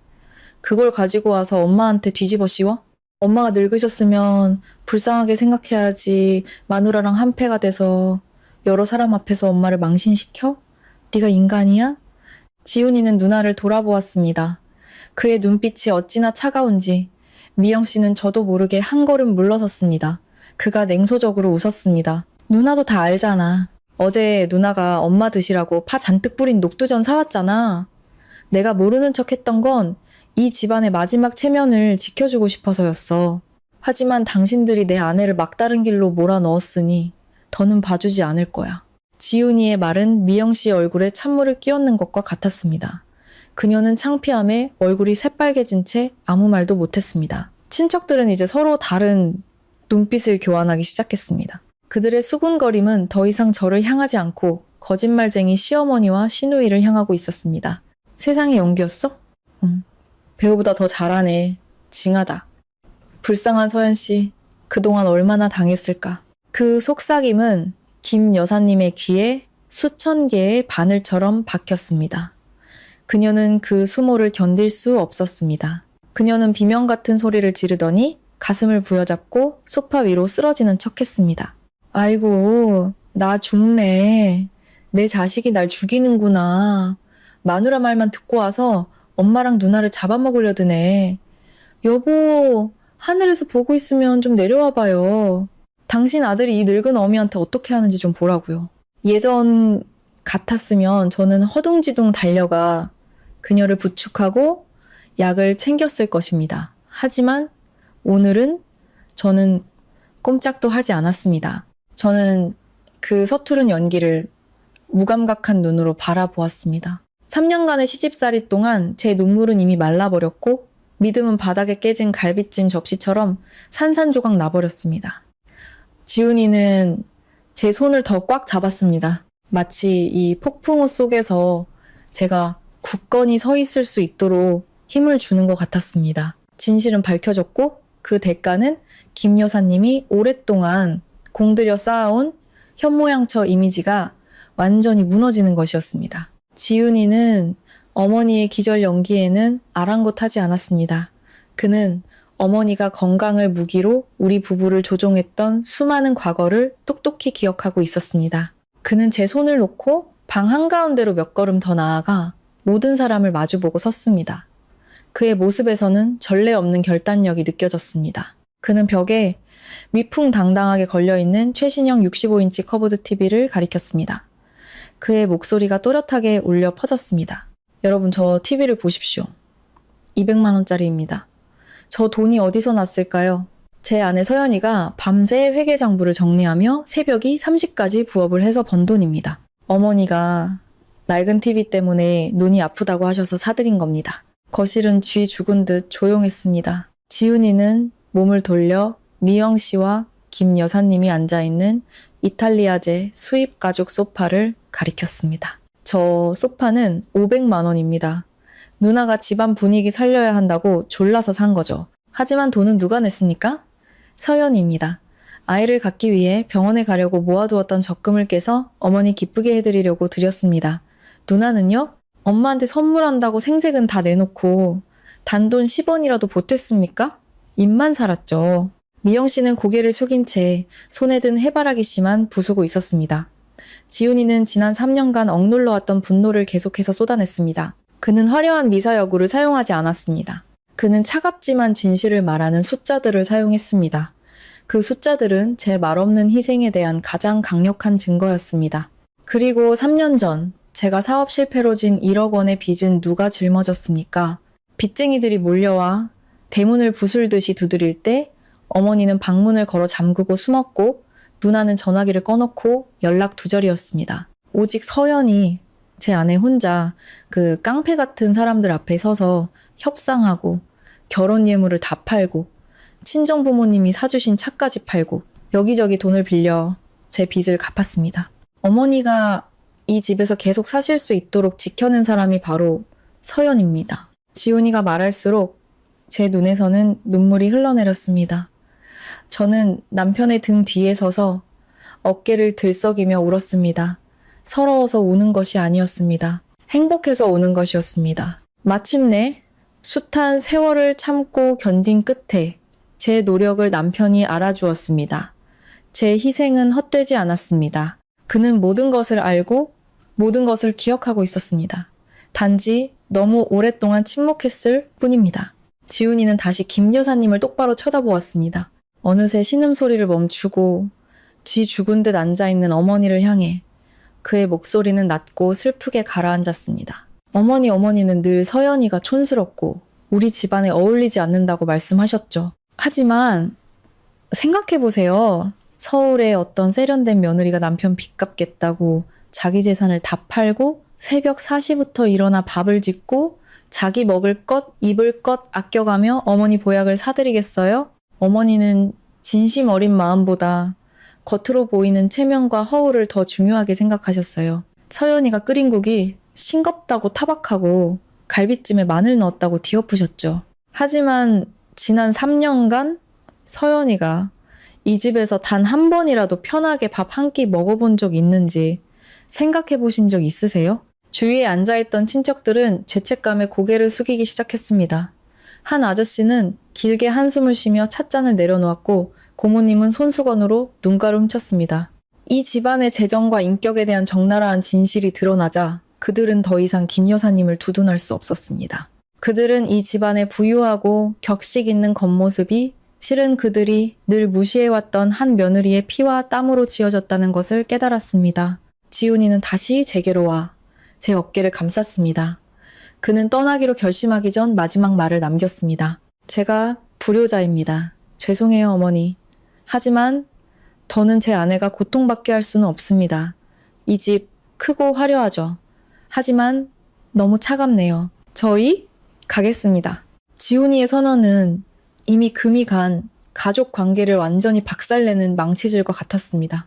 그걸 가지고 와서 엄마한테 뒤집어 씌워? 엄마가 늙으셨으면 불쌍하게 생각해야지 마누라랑 한패가 돼서 여러 사람 앞에서 엄마를 망신시켜? 네가 인간이야? 지훈이는 누나를 돌아보았습니다. 그의 눈빛이 어찌나 차가운지 미영 씨는 저도 모르게 한 걸음 물러섰습니다. 그가 냉소적으로 웃었습니다. 누나도 다 알잖아. 어제 누나가 엄마 드시라고 파 잔뜩 뿌린 녹두전 사왔잖아. 내가 모르는 척 했던 건 이 집안의 마지막 체면을 지켜주고 싶어서였어. 하지만 당신들이 내 아내를 막다른 길로 몰아넣었으니 더는 봐주지 않을 거야. 지훈이의 말은 미영 씨의 얼굴에 찬물을 끼얹는 것과 같았습니다. 그녀는 창피함에 얼굴이 새빨개진 채 아무 말도 못했습니다. 친척들은 이제 서로 다른 눈빛을 교환하기 시작했습니다. 그들의 수군거림은 더 이상 저를 향하지 않고 거짓말쟁이 시어머니와 시누이를 향하고 있었습니다. 세상에 연기였어? 배우보다 더 잘하네. 징하다. 불쌍한 서연씨, 그동안 얼마나 당했을까. 그 속삭임은 김 여사님의 귀에 수천 개의 바늘처럼 박혔습니다. 그녀는 그 수모를 견딜 수 없었습니다. 그녀는 비명 같은 소리를 지르더니 가슴을 부여잡고 소파 위로 쓰러지는 척했습니다. 아이고, 나 죽네. 내 자식이 날 죽이는구나. 마누라 말만 듣고 와서 엄마랑 누나를 잡아먹으려 드네. 여보, 하늘에서 보고 있으면 좀 내려와 봐요. 당신 아들이 이 늙은 어미한테 어떻게 하는지 좀 보라고요. 예전 같았으면 저는 허둥지둥 달려가 그녀를 부축하고 약을 챙겼을 것입니다. 하지만 오늘은 저는 꼼짝도 하지 않았습니다. 저는 그 서투른 연기를 무감각한 눈으로 바라보았습니다. 3년간의 시집살이 동안 제 눈물은 이미 말라버렸고 믿음은 바닥에 깨진 갈비찜 접시처럼 산산조각 나버렸습니다. 지훈이는 제 손을 더 꽉 잡았습니다. 마치 이 폭풍우 속에서 제가 굳건히 서 있을 수 있도록 힘을 주는 것 같았습니다. 진실은 밝혀졌고 그 대가는 김 여사님이 오랫동안 공들여 쌓아온 현모양처 이미지가 완전히 무너지는 것이었습니다. 지훈이는 어머니의 기절 연기에는 아랑곳하지 않았습니다. 그는 어머니가 건강을 무기로 우리 부부를 조종했던 수많은 과거를 똑똑히 기억하고 있었습니다. 그는 제 손을 놓고 방 한가운데로 몇 걸음 더 나아가 모든 사람을 마주보고 섰습니다. 그의 모습에서는 전례 없는 결단력이 느껴졌습니다. 그는 벽에 위풍당당하게 걸려있는 최신형 65인치 커브드 TV를 가리켰습니다. 그의 목소리가 또렷하게 울려 퍼졌습니다. 여러분, 저 TV를 보십시오. 200만 원짜리입니다. 저 돈이 어디서 났을까요? 제 아내 서연이가 밤새 회계장부를 정리하며 새벽이 3시까지 부업을 해서 번 돈입니다. 어머니가 낡은 TV 때문에 눈이 아프다고 하셔서 사드린 겁니다. 거실은 쥐 죽은 듯 조용했습니다. 지훈이는 몸을 돌려 미영 씨와 김 여사님이 앉아있는 이탈리아제 수입 가죽 소파를 가리켰습니다. 저 소파는 500만 원입니다. 누나가 집안 분위기 살려야 한다고 졸라서 산 거죠. 하지만 돈은 누가 냈습니까? 서연이입니다. 아이를 갖기 위해 병원에 가려고 모아두었던 적금을 깨서 어머니 기쁘게 해드리려고 드렸습니다. 누나는요? 엄마한테 선물한다고 생색은 다 내놓고 단돈 10원이라도 보탰습니까? 입만 살았죠. 미영 씨는 고개를 숙인 채 손에 든 해바라기 씨만 부수고 있었습니다. 지훈이는 지난 3년간 억눌러왔던 분노를 계속해서 쏟아냈습니다. 그는 화려한 미사여구를 사용하지 않았습니다. 그는 차갑지만 진실을 말하는 숫자들을 사용했습니다. 그 숫자들은 제 말없는 희생에 대한 가장 강력한 증거였습니다. 그리고 3년 전 제가 사업 실패로 진 1억 원의 빚은 누가 짊어졌습니까? 빚쟁이들이 몰려와 대문을 부술듯이 두드릴 때 어머니는 방문을 걸어 잠그고 숨었고 누나는 전화기를 꺼놓고 연락 두절이었습니다. 오직 서연이 제 아내 혼자 그 깡패 같은 사람들 앞에 서서 협상하고 결혼 예물을 다 팔고 친정 부모님이 사주신 차까지 팔고 여기저기 돈을 빌려 제 빚을 갚았습니다. 어머니가 이 집에서 계속 사실 수 있도록 지켜낸 사람이 바로 서연입니다. 지훈이가 말할수록 제 눈에서는 눈물이 흘러내렸습니다. 저는 남편의 등 뒤에 서서 어깨를 들썩이며 울었습니다. 서러워서 우는 것이 아니었습니다. 행복해서 우는 것이었습니다. 마침내 숱한 세월을 참고 견딘 끝에 제 노력을 남편이 알아주었습니다. 제 희생은 헛되지 않았습니다. 그는 모든 것을 알고 모든 것을 기억하고 있었습니다. 단지 너무 오랫동안 침묵했을 뿐입니다. 지훈이는 다시 김 여사님을 똑바로 쳐다보았습니다. 어느새 신음소리를 멈추고 쥐 죽은 듯 앉아있는 어머니를 향해 그의 목소리는 낮고 슬프게 가라앉았습니다. 어머니는 늘 서연이가 촌스럽고 우리 집안에 어울리지 않는다고 말씀하셨죠. 하지만 생각해보세요. 서울의 어떤 세련된 며느리가 남편 빚 갚겠다고 자기 재산을 다 팔고 새벽 4시부터 일어나 밥을 짓고 자기 먹을 것, 입을 것 아껴가며 어머니 보약을 사드리겠어요? 어머니는 진심 어린 마음보다 겉으로 보이는 체면과 허울을 더 중요하게 생각하셨어요. 서연이가 끓인 국이 싱겁다고 타박하고 갈비찜에 마늘 넣었다고 뒤엎으셨죠. 하지만 지난 3년간 서연이가 이 집에서 단 한 번이라도 편하게 밥 한 끼 먹어본 적 있는지 생각해 보신 적 있으세요? 주위에 앉아있던 친척들은 죄책감에 고개를 숙이기 시작했습니다. 한 아저씨는 길게 한숨을 쉬며 찻잔을 내려놓았고 고모님은 손수건으로 눈가를 훔쳤습니다. 이 집안의 재정과 인격에 대한 적나라한 진실이 드러나자 그들은 더 이상 김 여사님을 두둔할 수 없었습니다. 그들은 이 집안의 부유하고 격식 있는 겉모습이 실은 그들이 늘 무시해왔던 한 며느리의 피와 땀으로 지어졌다는 것을 깨달았습니다. 지훈이는 다시 제게로 와 제 어깨를 감쌌습니다. 그는 떠나기로 결심하기 전 마지막 말을 남겼습니다. 제가 불효자입니다. 죄송해요, 어머니. 하지만 더는 제 아내가 고통받게 할 수는 없습니다. 이 집 크고 화려하죠. 하지만 너무 차갑네요. 저희 가겠습니다. 지훈이의 선언은 이미 금이 간 가족 관계를 완전히 박살내는 망치질과 같았습니다.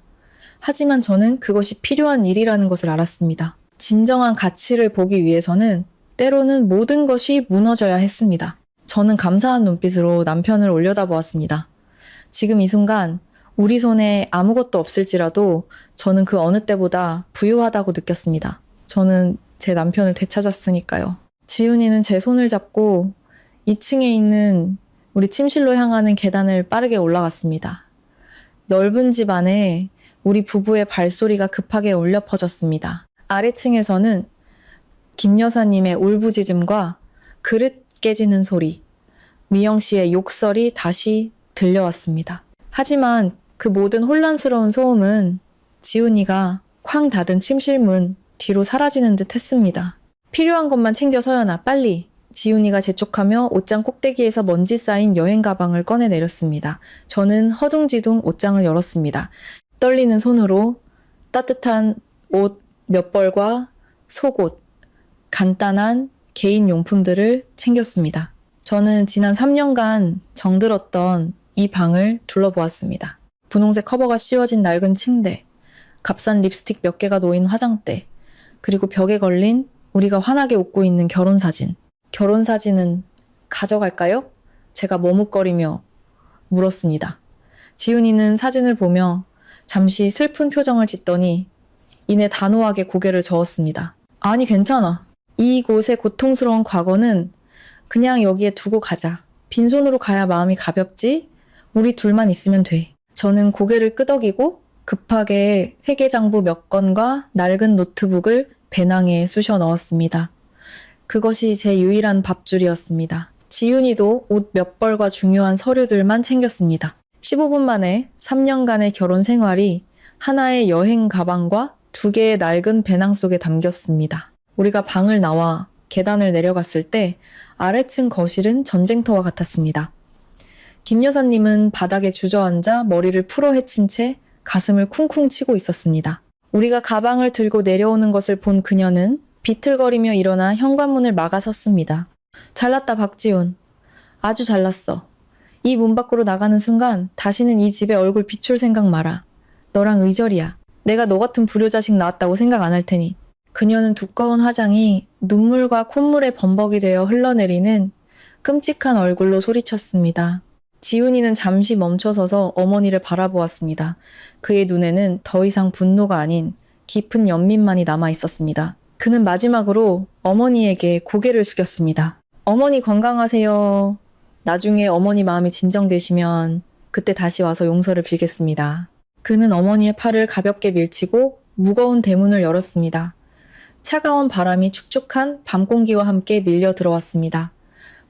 하지만 저는 그것이 필요한 일이라는 것을 알았습니다. 진정한 가치를 보기 위해서는 때로는 모든 것이 무너져야 했습니다. 저는 감사한 눈빛으로 남편을 올려다보았습니다. 지금 이 순간 우리 손에 아무것도 없을지라도 저는 그 어느 때보다 부유하다고 느꼈습니다. 저는 제 남편을 되찾았으니까요. 지훈이는 제 손을 잡고 2층에 있는 우리 침실로 향하는 계단을 빠르게 올라갔습니다. 넓은 집 안에 우리 부부의 발소리가 급하게 울려 퍼졌습니다. 아래층에서는 김 여사님의 울부짖음과 그릇 깨지는 소리, 미영 씨의 욕설이 다시 들려왔습니다. 하지만 그 모든 혼란스러운 소음은 지훈이가 쾅 닫은 침실 문 뒤로 사라지는 듯 했습니다. 필요한 것만 챙겨 서연아, 빨리. 지훈이가 재촉하며 옷장 꼭대기에서 먼지 쌓인 여행 가방을 꺼내 내렸습니다. 저는 허둥지둥 옷장을 열었습니다. 떨리는 손으로 따뜻한 옷 몇 벌과 속옷, 간단한 개인 용품들을 챙겼습니다. 저는 지난 3년간 정들었던 이 방을 둘러보았습니다. 분홍색 커버가 씌워진 낡은 침대, 값싼 립스틱 몇 개가 놓인 화장대, 그리고 벽에 걸린 우리가 환하게 웃고 있는 결혼사진. 결혼사진은 가져갈까요? 제가 머뭇거리며 물었습니다. 지훈이는 사진을 보며 잠시 슬픈 표정을 짓더니 이내 단호하게 고개를 저었습니다. 아니, 괜찮아. 이곳의 고통스러운 과거는 그냥 여기에 두고 가자. 빈손으로 가야 마음이 가볍지? 우리 둘만 있으면 돼. 저는 고개를 끄덕이고 급하게 회계장부 몇 건과 낡은 노트북을 배낭에 쑤셔 넣었습니다. 그것이 제 유일한 밥줄이었습니다. 지훈이도 옷 몇 벌과 중요한 서류들만 챙겼습니다. 15분 만에 3년간의 결혼 생활이 하나의 여행 가방과 2개의 낡은 배낭 속에 담겼습니다. 우리가 방을 나와 계단을 내려갔을 때 아래층 거실은 전쟁터와 같았습니다. 김 여사님은 바닥에 주저앉아 머리를 풀어 헤친 채 가슴을 쿵쿵 치고 있었습니다. 우리가 가방을 들고 내려오는 것을 본 그녀는 비틀거리며 일어나 현관문을 막아섰습니다. 잘났다, 박지훈. 아주 잘났어. 이 문 밖으로 나가는 순간 다시는 이 집에 얼굴 비출 생각 마라. 너랑 의절이야. 내가 너 같은 불효자식 낳았다고 생각 안 할 테니. 그녀는 두꺼운 화장이 눈물과 콧물에 범벅이 되어 흘러내리는 끔찍한 얼굴로 소리쳤습니다. 지훈이는 잠시 멈춰서서 어머니를 바라보았습니다. 그의 눈에는 더 이상 분노가 아닌 깊은 연민만이 남아 있었습니다. 그는 마지막으로 어머니에게 고개를 숙였습니다. 어머니 건강하세요. 나중에 어머니 마음이 진정되시면 그때 다시 와서 용서를 빌겠습니다. 그는 어머니의 팔을 가볍게 밀치고 무거운 대문을 열었습니다. 차가운 바람이 축축한 밤 공기와 함께 밀려 들어왔습니다.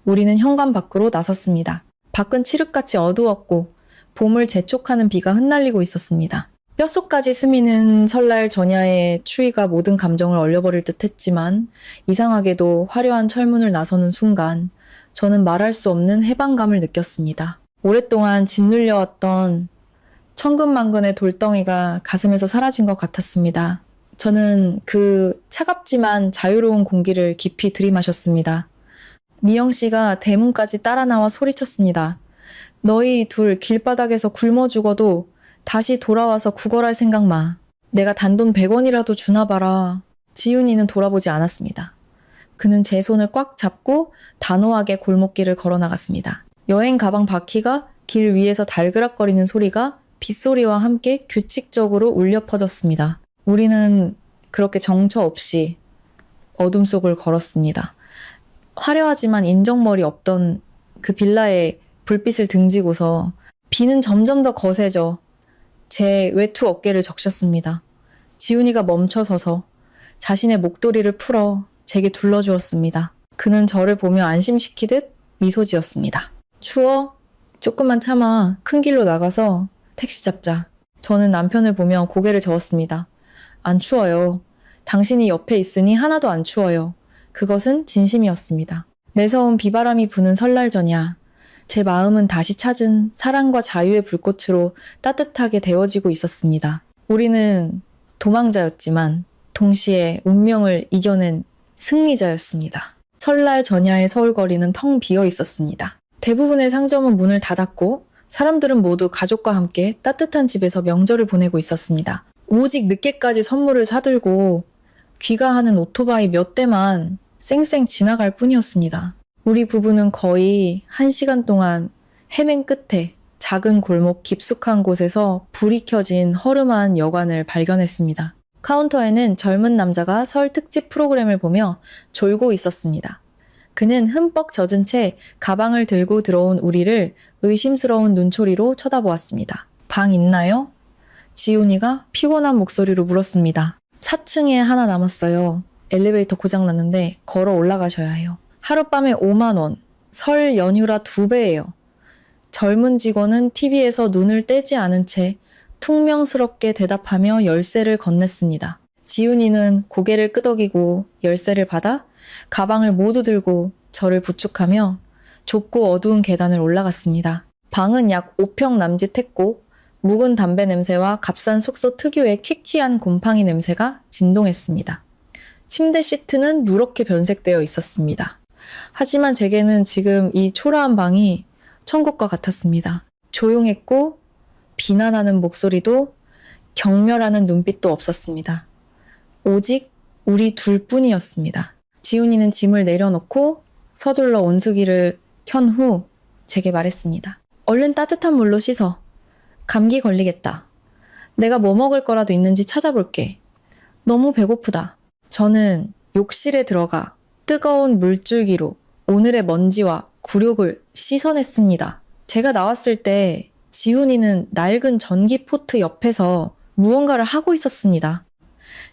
우리는 현관 밖으로 나섰습니다. 밖은 칠흑같이 어두웠고 봄을 재촉하는 비가 흩날리고 있었습니다. 뼛속까지 스미는 설날 전야의 추위가 모든 감정을 얼려버릴 듯 했지만 이상하게도 화려한 철문을 나서는 순간 저는 말할 수 없는 해방감을 느꼈습니다. 오랫동안 짓눌려왔던 천근만근의 돌덩이가 가슴에서 사라진 것 같았습니다. 저는 그 차갑지만 자유로운 공기를 깊이 들이마셨습니다. 미영 씨가 대문까지 따라 나와 소리쳤습니다. 너희 둘 길바닥에서 굶어 죽어도 다시 돌아와서 구걸할 생각 마. 내가 단돈 100원이라도 주나 봐라. 지훈이는 돌아보지 않았습니다. 그는 제 손을 꽉 잡고 단호하게 골목길을 걸어 나갔습니다. 여행 가방 바퀴가 길 위에서 달그락거리는 소리가 빗소리와 함께 규칙적으로 울려 퍼졌습니다. 우리는 그렇게 정처 없이 어둠 속을 걸었습니다. 화려하지만 인정머리 없던 그 빌라에 불빛을 등지고서 비는 점점 더 거세져 제 외투 어깨를 적셨습니다. 지훈이가 멈춰서서 자신의 목도리를 풀어 제게 둘러주었습니다. 그는 저를 보며 안심시키듯 미소 지었습니다. 추워? 조금만 참아. 큰 길로 나가서 택시 잡자. 저는 남편을 보며 고개를 저었습니다. 안 추워요. 당신이 옆에 있으니 하나도 안 추워요. 그것은 진심이었습니다. 매서운 비바람이 부는 설날 전야 제 마음은 다시 찾은 사랑과 자유의 불꽃으로 따뜻하게 데워지고 있었습니다. 우리는 도망자였지만 동시에 운명을 이겨낸 승리자였습니다. 설날 전야의 서울거리는 텅 비어 있었습니다. 대부분의 상점은 문을 닫았고 사람들은 모두 가족과 함께 따뜻한 집에서 명절을 보내고 있었습니다. 오직 늦게까지 선물을 사들고 귀가하는 오토바이 몇 대만 쌩쌩 지나갈 뿐이었습니다. 우리 부부는 거의 1시간 동안 헤맨 끝에 작은 골목 깊숙한 곳에서 불이 켜진 허름한 여관을 발견했습니다. 카운터에는 젊은 남자가 설 특집 프로그램을 보며 졸고 있었습니다. 그는 흠뻑 젖은 채 가방을 들고 들어온 우리를 의심스러운 눈초리로 쳐다보았습니다. 방 있나요? 지훈이가 피곤한 목소리로 물었습니다. 4층에 하나 남았어요. 엘리베이터 고장났는데 걸어 올라가셔야 해요. 하룻밤에 5만 원, 설 연휴라 2배예요. 젊은 직원은 TV에서 눈을 떼지 않은 채 퉁명스럽게 대답하며 열쇠를 건넸습니다. 지훈이는 고개를 끄덕이고 열쇠를 받아 가방을 모두 들고 저를 부축하며 좁고 어두운 계단을 올라갔습니다. 방은 약 5평 남짓했고 묵은 담배 냄새와 값싼 숙소 특유의 퀴퀴한 곰팡이 냄새가 진동했습니다. 침대 시트는 누렇게 변색되어 있었습니다. 하지만 제게는 지금 이 초라한 방이 천국과 같았습니다. 조용했고 비난하는 목소리도 경멸하는 눈빛도 없었습니다. 오직 우리 둘뿐이었습니다. 지훈이는 짐을 내려놓고 서둘러 온수기를 켠 후 제게 말했습니다. 얼른 따뜻한 물로 씻어. 감기 걸리겠다. 내가 뭐 먹을 거라도 있는지 찾아볼게. 너무 배고프다. 저는 욕실에 들어가 뜨거운 물줄기로 오늘의 먼지와 굴욕을 씻어냈습니다. 제가 나왔을 때 지훈이는 낡은 전기 포트 옆에서 무언가를 하고 있었습니다.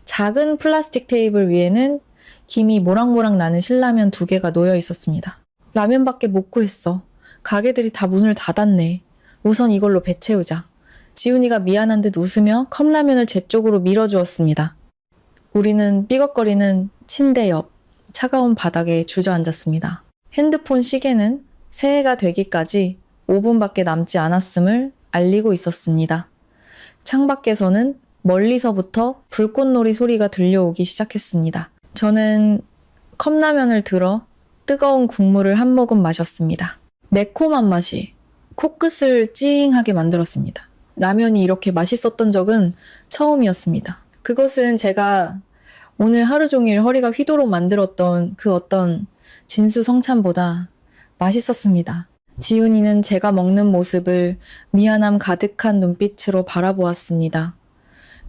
작은 플라스틱 테이블 위에는 김이 모락모락 나는 신라면 2개가 놓여 있었습니다. 라면밖에 못 구했어. 가게들이 다 문을 닫았네. 우선 이걸로 배 채우자. 지훈이가 미안한 듯 웃으며 컵라면을 제 쪽으로 밀어주었습니다. 우리는 삐걱거리는 침대 옆 차가운 바닥에 주저앉았습니다. 핸드폰 시계는 새해가 되기까지 5분밖에 남지 않았음을 알리고 있었습니다. 창밖에서는 멀리서부터 불꽃놀이 소리가 들려오기 시작했습니다. 저는 컵라면을 들어 뜨거운 국물을 한 모금 마셨습니다. 매콤한 맛이 코끝을 찡하게 만들었습니다. 라면이 이렇게 맛있었던 적은 처음이었습니다. 그것은 제가 오늘 하루 종일 허리가 휘도록 만들었던 그 어떤 진수성찬보다 맛있었습니다. 지훈이는 제가 먹는 모습을 미안함 가득한 눈빛으로 바라보았습니다.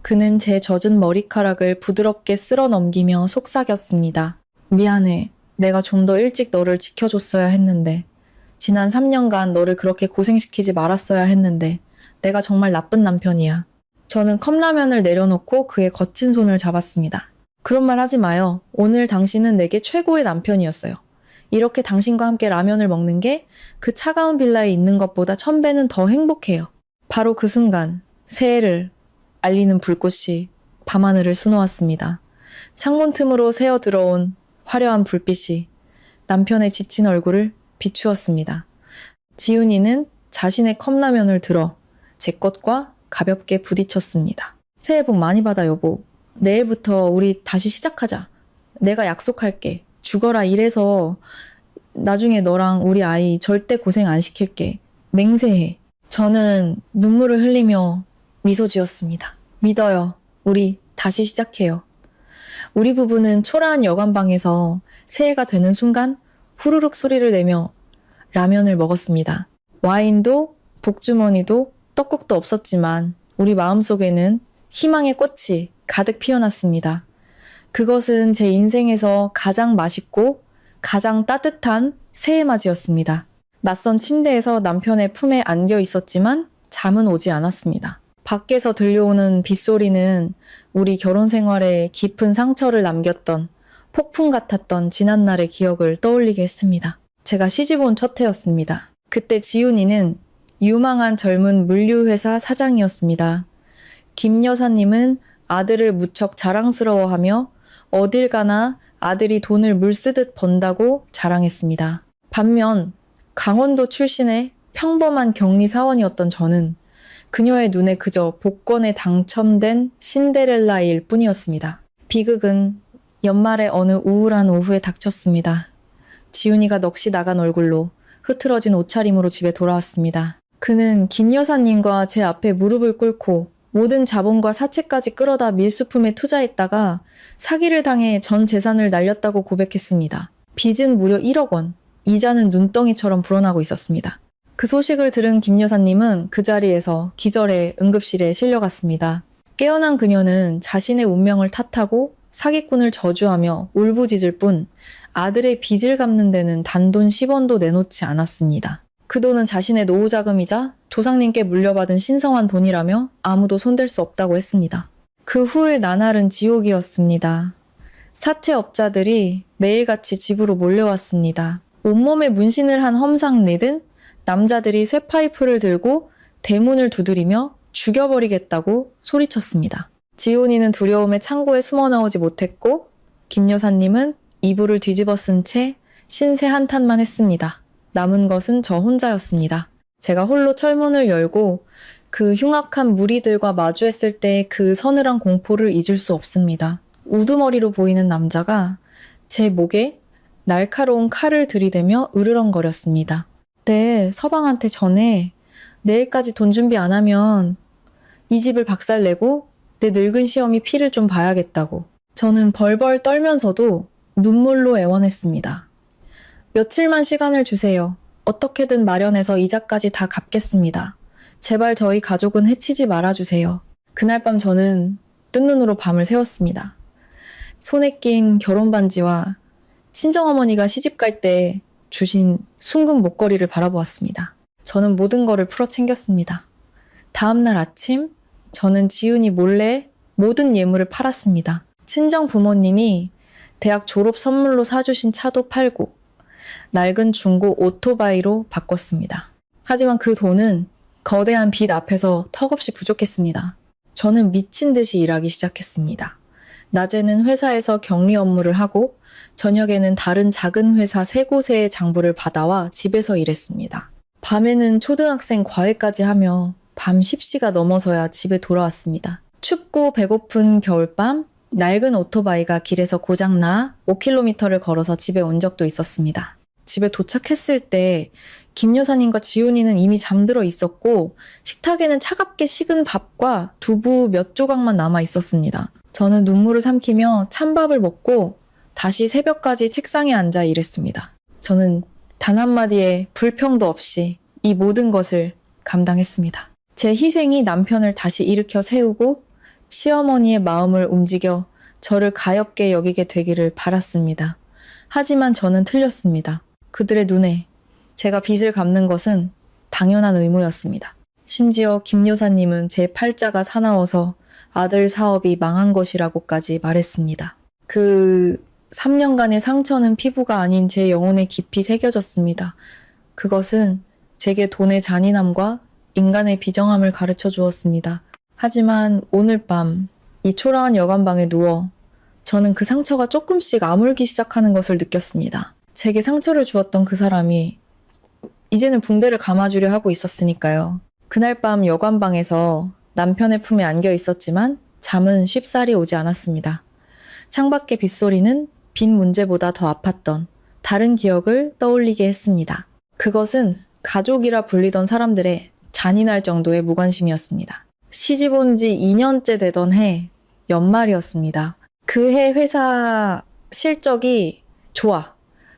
그는 제 젖은 머리카락을 부드럽게 쓸어 넘기며 속삭였습니다. 미안해. 내가 좀 더 일찍 너를 지켜줬어야 했는데. 지난 3년간 너를 그렇게 고생시키지 말았어야 했는데. 내가 정말 나쁜 남편이야. 저는 컵라면을 내려놓고 그의 거친 손을 잡았습니다. 그런 말 하지 마요. 오늘 당신은 내게 최고의 남편이었어요. 이렇게 당신과 함께 라면을 먹는 게 그 차가운 빌라에 있는 것보다 1000배는 더 행복해요. 바로 그 순간 새해를 알리는 불꽃이 밤하늘을 수놓았습니다. 창문 틈으로 새어 들어온 화려한 불빛이 남편의 지친 얼굴을 비추었습니다. 지훈이는 자신의 컵라면을 들어 제 것과 가볍게 부딪혔습니다. 새해 복 많이 받아 여보. 내일부터 우리 다시 시작하자. 내가 약속할게. 죽어라 이래서 나중에 너랑 우리 아이 절대 고생 안 시킬게. 맹세해. 저는 눈물을 흘리며 미소 지었습니다. 믿어요. 우리 다시 시작해요. 우리 부부는 초라한 여관방에서 새해가 되는 순간 후루룩 소리를 내며 라면을 먹었습니다. 와인도 복주머니도 떡국도 없었지만 우리 마음속에는 희망의 꽃이 가득 피어났습니다. 그것은 제 인생에서 가장 맛있고 가장 따뜻한 새해맞이였습니다. 낯선 침대에서 남편의 품에 안겨 있었지만 잠은 오지 않았습니다. 밖에서 들려오는 빗소리는 우리 결혼 생활에 깊은 상처를 남겼던 폭풍 같았던 지난날의 기억을 떠올리게 했습니다. 제가 시집온 첫 해였습니다. 그때 지훈이는 유망한 젊은 물류회사 사장이었습니다. 김 여사님은 아들을 무척 자랑스러워하며 어딜 가나 아들이 돈을 물쓰듯 번다고 자랑했습니다. 반면 강원도 출신의 평범한 격리 사원이었던 저는 그녀의 눈에 그저 복권에 당첨된 신데렐라일 뿐이었습니다. 비극은 연말의 어느 우울한 오후에 닥쳤습니다. 지훈이가 넋이 나간 얼굴로 흐트러진 옷차림으로 집에 돌아왔습니다. 그는 김 여사님과 제 앞에 무릎을 꿇고 모든 자본과 사채까지 끌어다 밀수품에 투자했다가 사기를 당해 전 재산을 날렸다고 고백했습니다. 빚은 무려 1억 원, 이자는 눈덩이처럼 불어나고 있었습니다. 그 소식을 들은 김 여사님은 그 자리에서 기절해 응급실에 실려갔습니다. 깨어난 그녀는 자신의 운명을 탓하고 사기꾼을 저주하며 울부짖을 뿐 아들의 빚을 갚는 데는 단돈 10원도 내놓지 않았습니다. 그 돈은 자신의 노후 자금이자 조상님께 물려받은 신성한 돈이라며 아무도 손댈 수 없다고 했습니다. 그 후의 나날은 지옥이었습니다. 사채업자들이 매일같이 집으로 몰려왔습니다. 온몸에 문신을 한 험상내든 남자들이 쇠파이프를 들고 대문을 두드리며 죽여버리겠다고 소리쳤습니다. 지훈이는 두려움에 창고에 숨어 나오지 못했고 김 여사님은 이불을 뒤집어 쓴 채 신세 한탄만 했습니다. 남은 것은 저 혼자였습니다. 제가 홀로 철문을 열고 그 흉악한 무리들과 마주했을 때의 그 서늘한 공포를 잊을 수 없습니다. 우두머리로 보이는 남자가 제 목에 날카로운 칼을 들이대며 으르렁거렸습니다. 네, 서방한테 전해. 내일까지 돈 준비 안 하면 이 집을 박살내고 내 늙은 시어미 피를 좀 봐야겠다고. 저는 벌벌 떨면서도 눈물로 애원했습니다. 며칠만 시간을 주세요. 어떻게든 마련해서 이자까지 다 갚겠습니다. 제발 저희 가족은 해치지 말아주세요. 그날 밤 저는 뜬 눈으로 밤을 새웠습니다. 손에 낀 결혼 반지와 친정어머니가 시집갈 때 주신 순금 목걸이를 바라보았습니다. 저는 모든 거를 풀어 챙겼습니다. 다음날 아침 저는 지훈이 몰래 모든 예물을 팔았습니다. 친정 부모님이 대학 졸업 선물로 사주신 차도 팔고 낡은 중고 오토바이로 바꿨습니다. 하지만 그 돈은 거대한 빚 앞에서 턱없이 부족했습니다. 저는 미친 듯이 일하기 시작했습니다. 낮에는 회사에서 격리 업무를 하고 저녁에는 다른 작은 회사 3곳의 장부를 받아와 집에서 일했습니다. 밤에는 초등학생 과외까지 하며 밤 10시가 넘어서야 집에 돌아왔습니다. 춥고 배고픈 겨울밤 낡은 오토바이가 길에서 고장나 5km를 걸어서 집에 온 적도 있었습니다. 집에 도착했을 때 김 여사님과 지훈이는 이미 잠들어 있었고 식탁에는 차갑게 식은 밥과 두부 몇 조각만 남아 있었습니다. 저는 눈물을 삼키며 찬밥을 먹고 다시 새벽까지 책상에 앉아 일했습니다. 저는 단 한마디의 불평도 없이 이 모든 것을 감당했습니다. 제 희생이 남편을 다시 일으켜 세우고 시어머니의 마음을 움직여 저를 가엾게 여기게 되기를 바랐습니다. 하지만 저는 틀렸습니다. 그들의 눈에 제가 빚을 갚는 것은 당연한 의무였습니다. 심지어 김 여사님은 제 팔자가 사나워서 아들 사업이 망한 것이라고까지 말했습니다. 그 3년간의 상처는 피부가 아닌 제 영혼에 깊이 새겨졌습니다. 그것은 제게 돈의 잔인함과 인간의 비정함을 가르쳐 주었습니다. 하지만 오늘 밤 이 초라한 여관방에 누워 저는 그 상처가 조금씩 아물기 시작하는 것을 느꼈습니다. 제게 상처를 주었던 그 사람이 이제는 붕대를 감아주려 하고 있었으니까요. 그날 밤 여관방에서 남편의 품에 안겨 있었지만 잠은 쉽사리 오지 않았습니다. 창밖의 빗소리는 빚 문제보다 더 아팠던 다른 기억을 떠올리게 했습니다. 그것은 가족이라 불리던 사람들의 잔인할 정도의 무관심이었습니다. 시집 온 지 2년째 되던 해 연말이었습니다. 그 해 회사 실적이 좋아.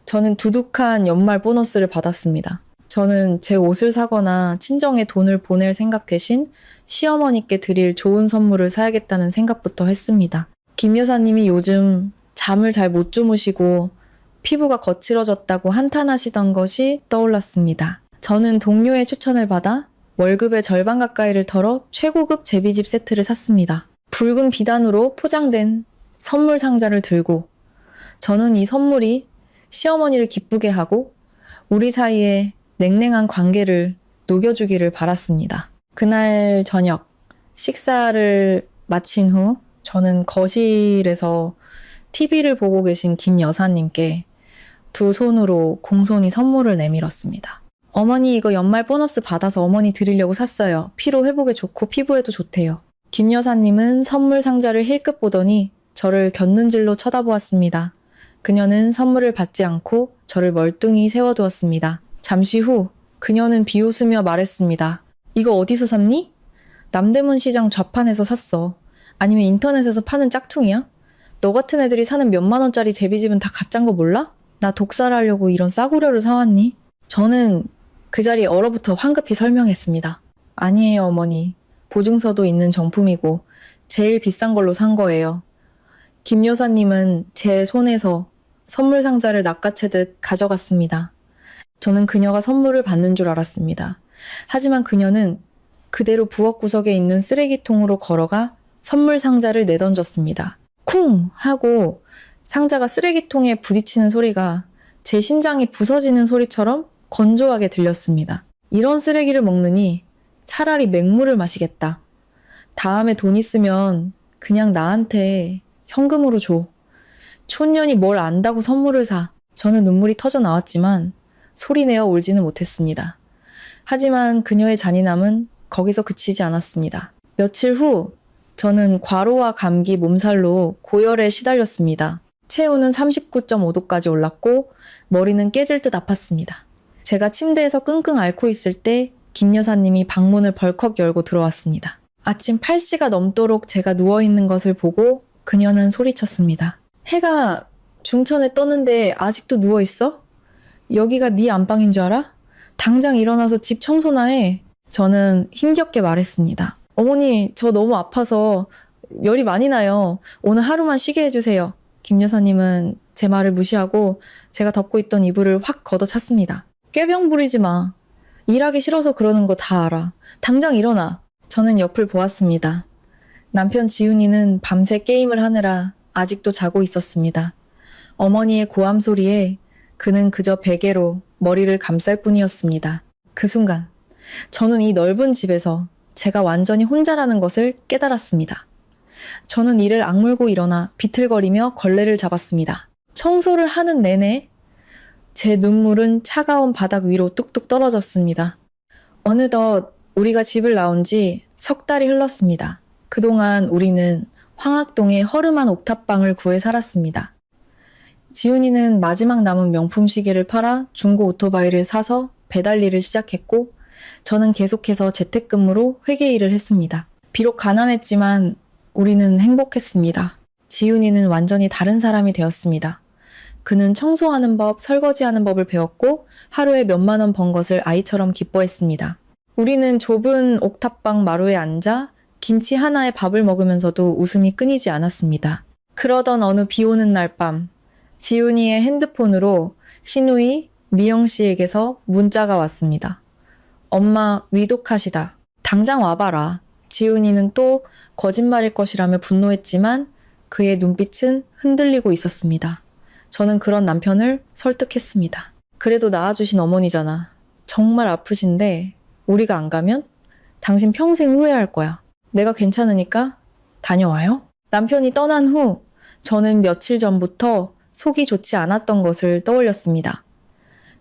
저는 두둑한 연말 보너스를 받았습니다. 저는 제 옷을 사거나 친정에 돈을 보낼 생각 대신 시어머니께 드릴 좋은 선물을 사야겠다는 생각부터 했습니다. 김 여사님이 요즘 잠을 잘 못 주무시고 피부가 거칠어졌다고 한탄하시던 것이 떠올랐습니다. 저는 동료의 추천을 받아 월급의 절반 가까이를 털어 최고급 제비집 세트를 샀습니다. 붉은 비단으로 포장된 선물 상자를 들고 저는 이 선물이 시어머니를 기쁘게 하고 우리 사이의 냉랭한 관계를 녹여주기를 바랐습니다. 그날 저녁 식사를 마친 후 저는 거실에서 TV를 보고 계신 김 여사님께 두 손으로 공손히 선물을 내밀었습니다. 어머니 이거 연말 보너스 받아서 어머니 드리려고 샀어요. 피로 회복에 좋고 피부에도 좋대요. 김 여사님은 선물 상자를 힐끗 보더니 저를 곁눈질로 쳐다보았습니다. 그녀는 선물을 받지 않고 저를 멀뚱히 세워두었습니다. 잠시 후 그녀는 비웃으며 말했습니다. 이거 어디서 샀니? 남대문 시장 좌판에서 샀어. 아니면 인터넷에서 파는 짝퉁이야? 너 같은 애들이 사는 몇만 원짜리 제비집은 다 가짜인 거 몰라? 나 독살하려고 이런 싸구려를 사왔니? 저는 그 자리에 얼어붙어 황급히 설명했습니다. 아니에요, 어머니. 보증서도 있는 정품이고 제일 비싼 걸로 산 거예요. 김 여사님은 제 손에서 선물 상자를 낚아채듯 가져갔습니다. 저는 그녀가 선물을 받는 줄 알았습니다. 하지만 그녀는 그대로 부엌 구석에 있는 쓰레기통으로 걸어가 선물 상자를 내던졌습니다. 쿵! 하고 상자가 쓰레기통에 부딪히는 소리가 제 심장이 부서지는 소리처럼 건조하게 들렸습니다. 이런 쓰레기를 먹느니 차라리 맹물을 마시겠다. 다음에 돈 있으면 그냥 나한테 현금으로 줘. 촌년이 뭘 안다고 선물을 사. 저는 눈물이 터져 나왔지만 소리내어 울지는 못했습니다. 하지만 그녀의 잔인함은 거기서 그치지 않았습니다. 며칠 후 저는 과로와 감기 몸살로 고열에 시달렸습니다. 체온은 39.5도까지 올랐고 머리는 깨질 듯 아팠습니다. 제가 침대에서 끙끙 앓고 있을 때 김 여사님이 방문을 벌컥 열고 들어왔습니다. 아침 8시가 넘도록 제가 누워있는 것을 보고 그녀는 소리쳤습니다. 해가 중천에 떴는데 아직도 누워있어? 여기가 네 안방인 줄 알아? 당장 일어나서 집 청소나 해. 저는 힘겹게 말했습니다. 어머니, 저 너무 아파서 열이 많이 나요. 오늘 하루만 쉬게 해주세요. 김 여사님은 제 말을 무시하고 제가 덮고 있던 이불을 확 걷어찼습니다. 꾀병 부리지 마. 일하기 싫어서 그러는 거 다 알아. 당장 일어나. 저는 옆을 보았습니다. 남편 지훈이는 밤새 게임을 하느라 아직도 자고 있었습니다. 어머니의 고함 소리에 그는 그저 베개로 머리를 감쌀 뿐이었습니다. 그 순간 저는 이 넓은 집에서 제가 완전히 혼자라는 것을 깨달았습니다. 저는 이를 악물고 일어나 비틀거리며 걸레를 잡았습니다. 청소를 하는 내내 제 눈물은 차가운 바닥 위로 뚝뚝 떨어졌습니다. 어느덧 우리가 집을 나온 지 석 달이 흘렀습니다. 그동안 우리는 황학동의 허름한 옥탑방을 구해 살았습니다. 지훈이는 마지막 남은 명품 시계를 팔아 중고 오토바이를 사서 배달 일을 시작했고 저는 계속해서 재택근무로 회계 일을 했습니다. 비록 가난했지만 우리는 행복했습니다. 지훈이는 완전히 다른 사람이 되었습니다. 그는 청소하는 법, 설거지하는 법을 배웠고 하루에 몇만 원 번 것을 아이처럼 기뻐했습니다. 우리는 좁은 옥탑방 마루에 앉아 김치 하나에 밥을 먹으면서도 웃음이 끊이지 않았습니다. 그러던 어느 비 오는 날 밤, 지훈이의 핸드폰으로 신우이, 미영 씨에게서 문자가 왔습니다. 엄마 위독하시다. 당장 와봐라. 지훈이는 또 거짓말일 것이라며 분노했지만 그의 눈빛은 흔들리고 있었습니다. 저는 그런 남편을 설득했습니다. 그래도 낳아주신 어머니잖아. 정말 아프신데 우리가 안 가면 당신 평생 후회할 거야. 내가 괜찮으니까 다녀와요. 남편이 떠난 후 저는 며칠 전부터 속이 좋지 않았던 것을 떠올렸습니다.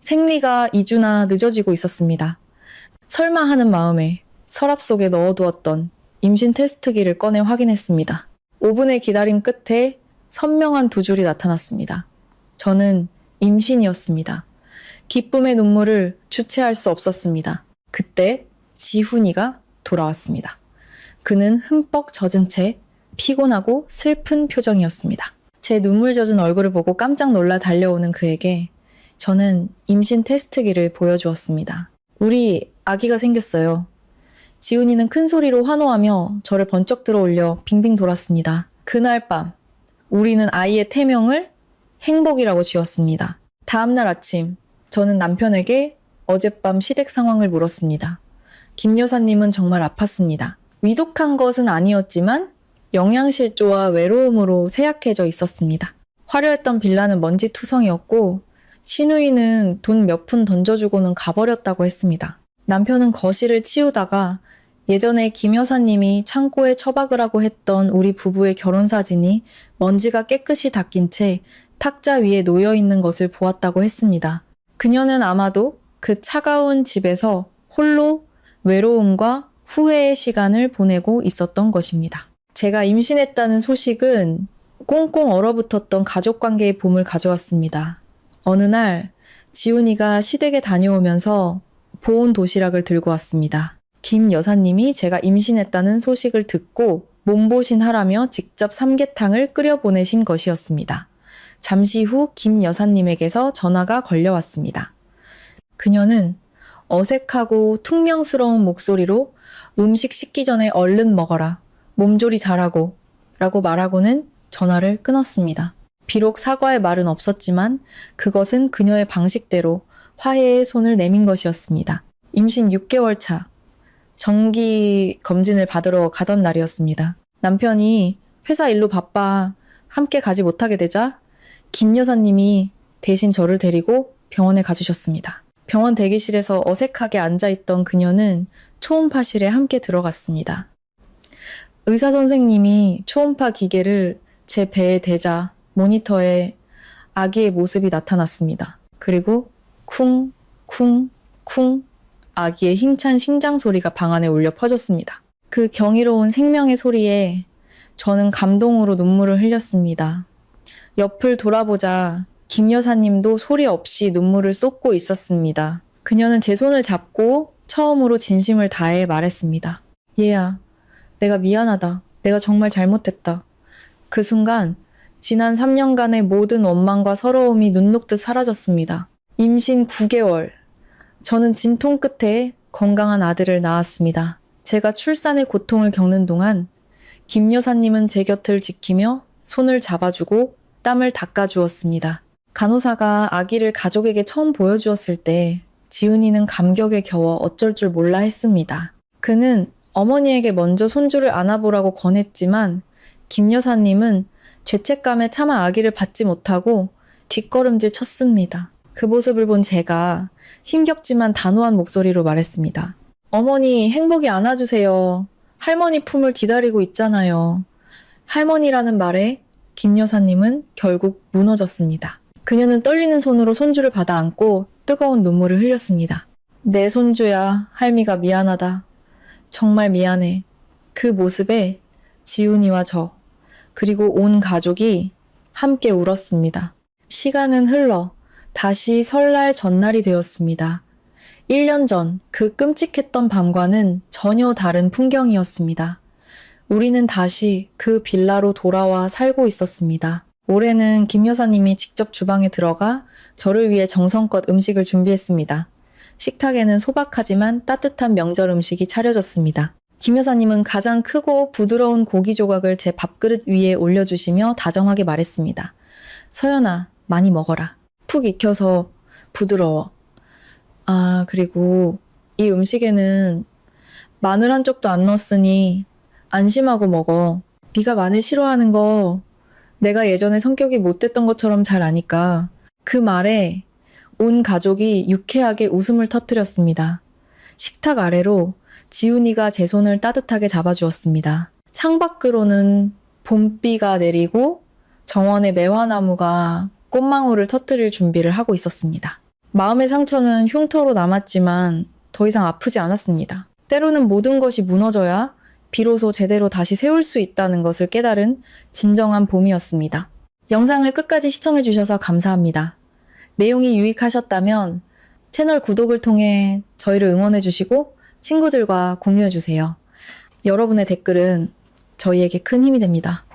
생리가 2주나 늦어지고 있었습니다. 설마 하는 마음에 서랍 속에 넣어두었던 임신 테스트기를 꺼내 확인했습니다. 5분의 기다림 끝에 선명한 두 줄이 나타났습니다. 저는 임신이었습니다. 기쁨의 눈물을 주체할 수 없었습니다. 그때 지훈이가 돌아왔습니다. 그는 흠뻑 젖은 채 피곤하고 슬픈 표정이었습니다. 제 눈물 젖은 얼굴을 보고 깜짝 놀라 달려오는 그에게 저는 임신 테스트기를 보여주었습니다. 우리 아기가 생겼어요. 지훈이는 큰 소리로 환호하며 저를 번쩍 들어올려 빙빙 돌았습니다. 그날 밤 우리는 아이의 태명을 행복이라고 지었습니다. 다음날 아침 저는 남편에게 어젯밤 시댁 상황을 물었습니다. 김 여사님은 정말 아팠습니다. 위독한 것은 아니었지만 영양실조와 외로움으로 쇠약해져 있었습니다. 화려했던 빌라는 먼지투성이었고 신우이는 돈 몇 푼 던져주고는 가버렸다고 했습니다. 남편은 거실을 치우다가 예전에 김 여사님이 창고에 처박을 하고 했던 우리 부부의 결혼사진이 먼지가 깨끗이 닦인 채 탁자 위에 놓여 있는 것을 보았다고 했습니다. 그녀는 아마도 그 차가운 집에서 홀로 외로움과 후회의 시간을 보내고 있었던 것입니다. 제가 임신했다는 소식은 꽁꽁 얼어붙었던 가족관계의 봄을 가져왔습니다. 어느 날 지훈이가 시댁에 다녀오면서 보온 도시락을 들고 왔습니다. 김 여사님이 제가 임신했다는 소식을 듣고 몸보신 하라며 직접 삼계탕을 끓여 보내신 것이었습니다. 잠시 후 김 여사님에게서 전화가 걸려왔습니다. 그녀는 어색하고 퉁명스러운 목소리로 음식 식기 전에 얼른 먹어라, 몸조리 잘하고 라고 말하고는 전화를 끊었습니다. 비록 사과의 말은 없었지만 그것은 그녀의 방식대로 화해의 손을 내민 것이었습니다. 임신 6개월 차, 정기 검진을 받으러 가던 날이었습니다. 남편이 회사 일로 바빠 함께 가지 못하게 되자 김 여사님이 대신 저를 데리고 병원에 가주셨습니다. 병원 대기실에서 어색하게 앉아있던 그녀는 초음파실에 함께 들어갔습니다. 의사 선생님이 초음파 기계를 제 배에 대자 모니터에 아기의 모습이 나타났습니다. 그리고 쿵, 쿵, 쿵 아기의 힘찬 심장 소리가 방 안에 울려 퍼졌습니다. 그 경이로운 생명의 소리에 저는 감동으로 눈물을 흘렸습니다. 옆을 돌아보자 김 여사님도 소리 없이 눈물을 쏟고 있었습니다. 그녀는 제 손을 잡고 처음으로 진심을 다해 말했습니다. 얘야, 내가 미안하다. 내가 정말 잘못했다. 그 순간 지난 3년간의 모든 원망과 서러움이 눈 녹듯 사라졌습니다. 임신 9개월. 저는 진통 끝에 건강한 아들을 낳았습니다. 제가 출산의 고통을 겪는 동안 김 여사님은 제 곁을 지키며 손을 잡아주고 땀을 닦아주었습니다. 간호사가 아기를 가족에게 처음 보여주었을 때 지훈이는 감격에 겨워 어쩔 줄 몰라 했습니다. 그는 어머니에게 먼저 손주를 안아보라고 권했지만 김 여사님은 죄책감에 차마 아기를 받지 못하고 뒷걸음질 쳤습니다. 그 모습을 본 제가 힘겹지만 단호한 목소리로 말했습니다. 어머니 행복히 안아주세요. 할머니 품을 기다리고 있잖아요. 할머니라는 말에 김 여사님은 결국 무너졌습니다. 그녀는 떨리는 손으로 손주를 받아 안고 뜨거운 눈물을 흘렸습니다. 내 손주야, 할미가 미안하다. 정말 미안해. 그 모습에 지훈이와 저, 그리고 온 가족이 함께 울었습니다. 시간은 흘러 다시 설날 전날이 되었습니다. 1년 전 그 끔찍했던 밤과는 전혀 다른 풍경이었습니다. 우리는 다시 그 빌라로 돌아와 살고 있었습니다. 올해는 김 여사님이 직접 주방에 들어가 저를 위해 정성껏 음식을 준비했습니다. 식탁에는 소박하지만 따뜻한 명절 음식이 차려졌습니다. 김 여사님은 가장 크고 부드러운 고기 조각을 제 밥그릇 위에 올려주시며 다정하게 말했습니다. 서연아, 많이 먹어라. 푹 익혀서 부드러워. 아, 그리고 이 음식에는 마늘 한 쪽도 안 넣었으니 안심하고 먹어. 네가 마늘 싫어하는 거 내가 예전에 성격이 못됐던 것처럼 잘 아니까. 그 말에 온 가족이 유쾌하게 웃음을 터뜨렸습니다. 식탁 아래로 지훈이가 제 손을 따뜻하게 잡아주었습니다. 창밖으로는 봄비가 내리고 정원의 매화나무가 꽃망울을 터뜨릴 준비를 하고 있었습니다. 마음의 상처는 흉터로 남았지만 더 이상 아프지 않았습니다. 때로는 모든 것이 무너져야 비로소 제대로 다시 세울 수 있다는 것을 깨달은 진정한 봄이었습니다. 영상을 끝까지 시청해주셔서 감사합니다. 내용이 유익하셨다면 채널 구독을 통해 저희를 응원해주시고 친구들과 공유해주세요. 여러분의 댓글은 저희에게 큰 힘이 됩니다.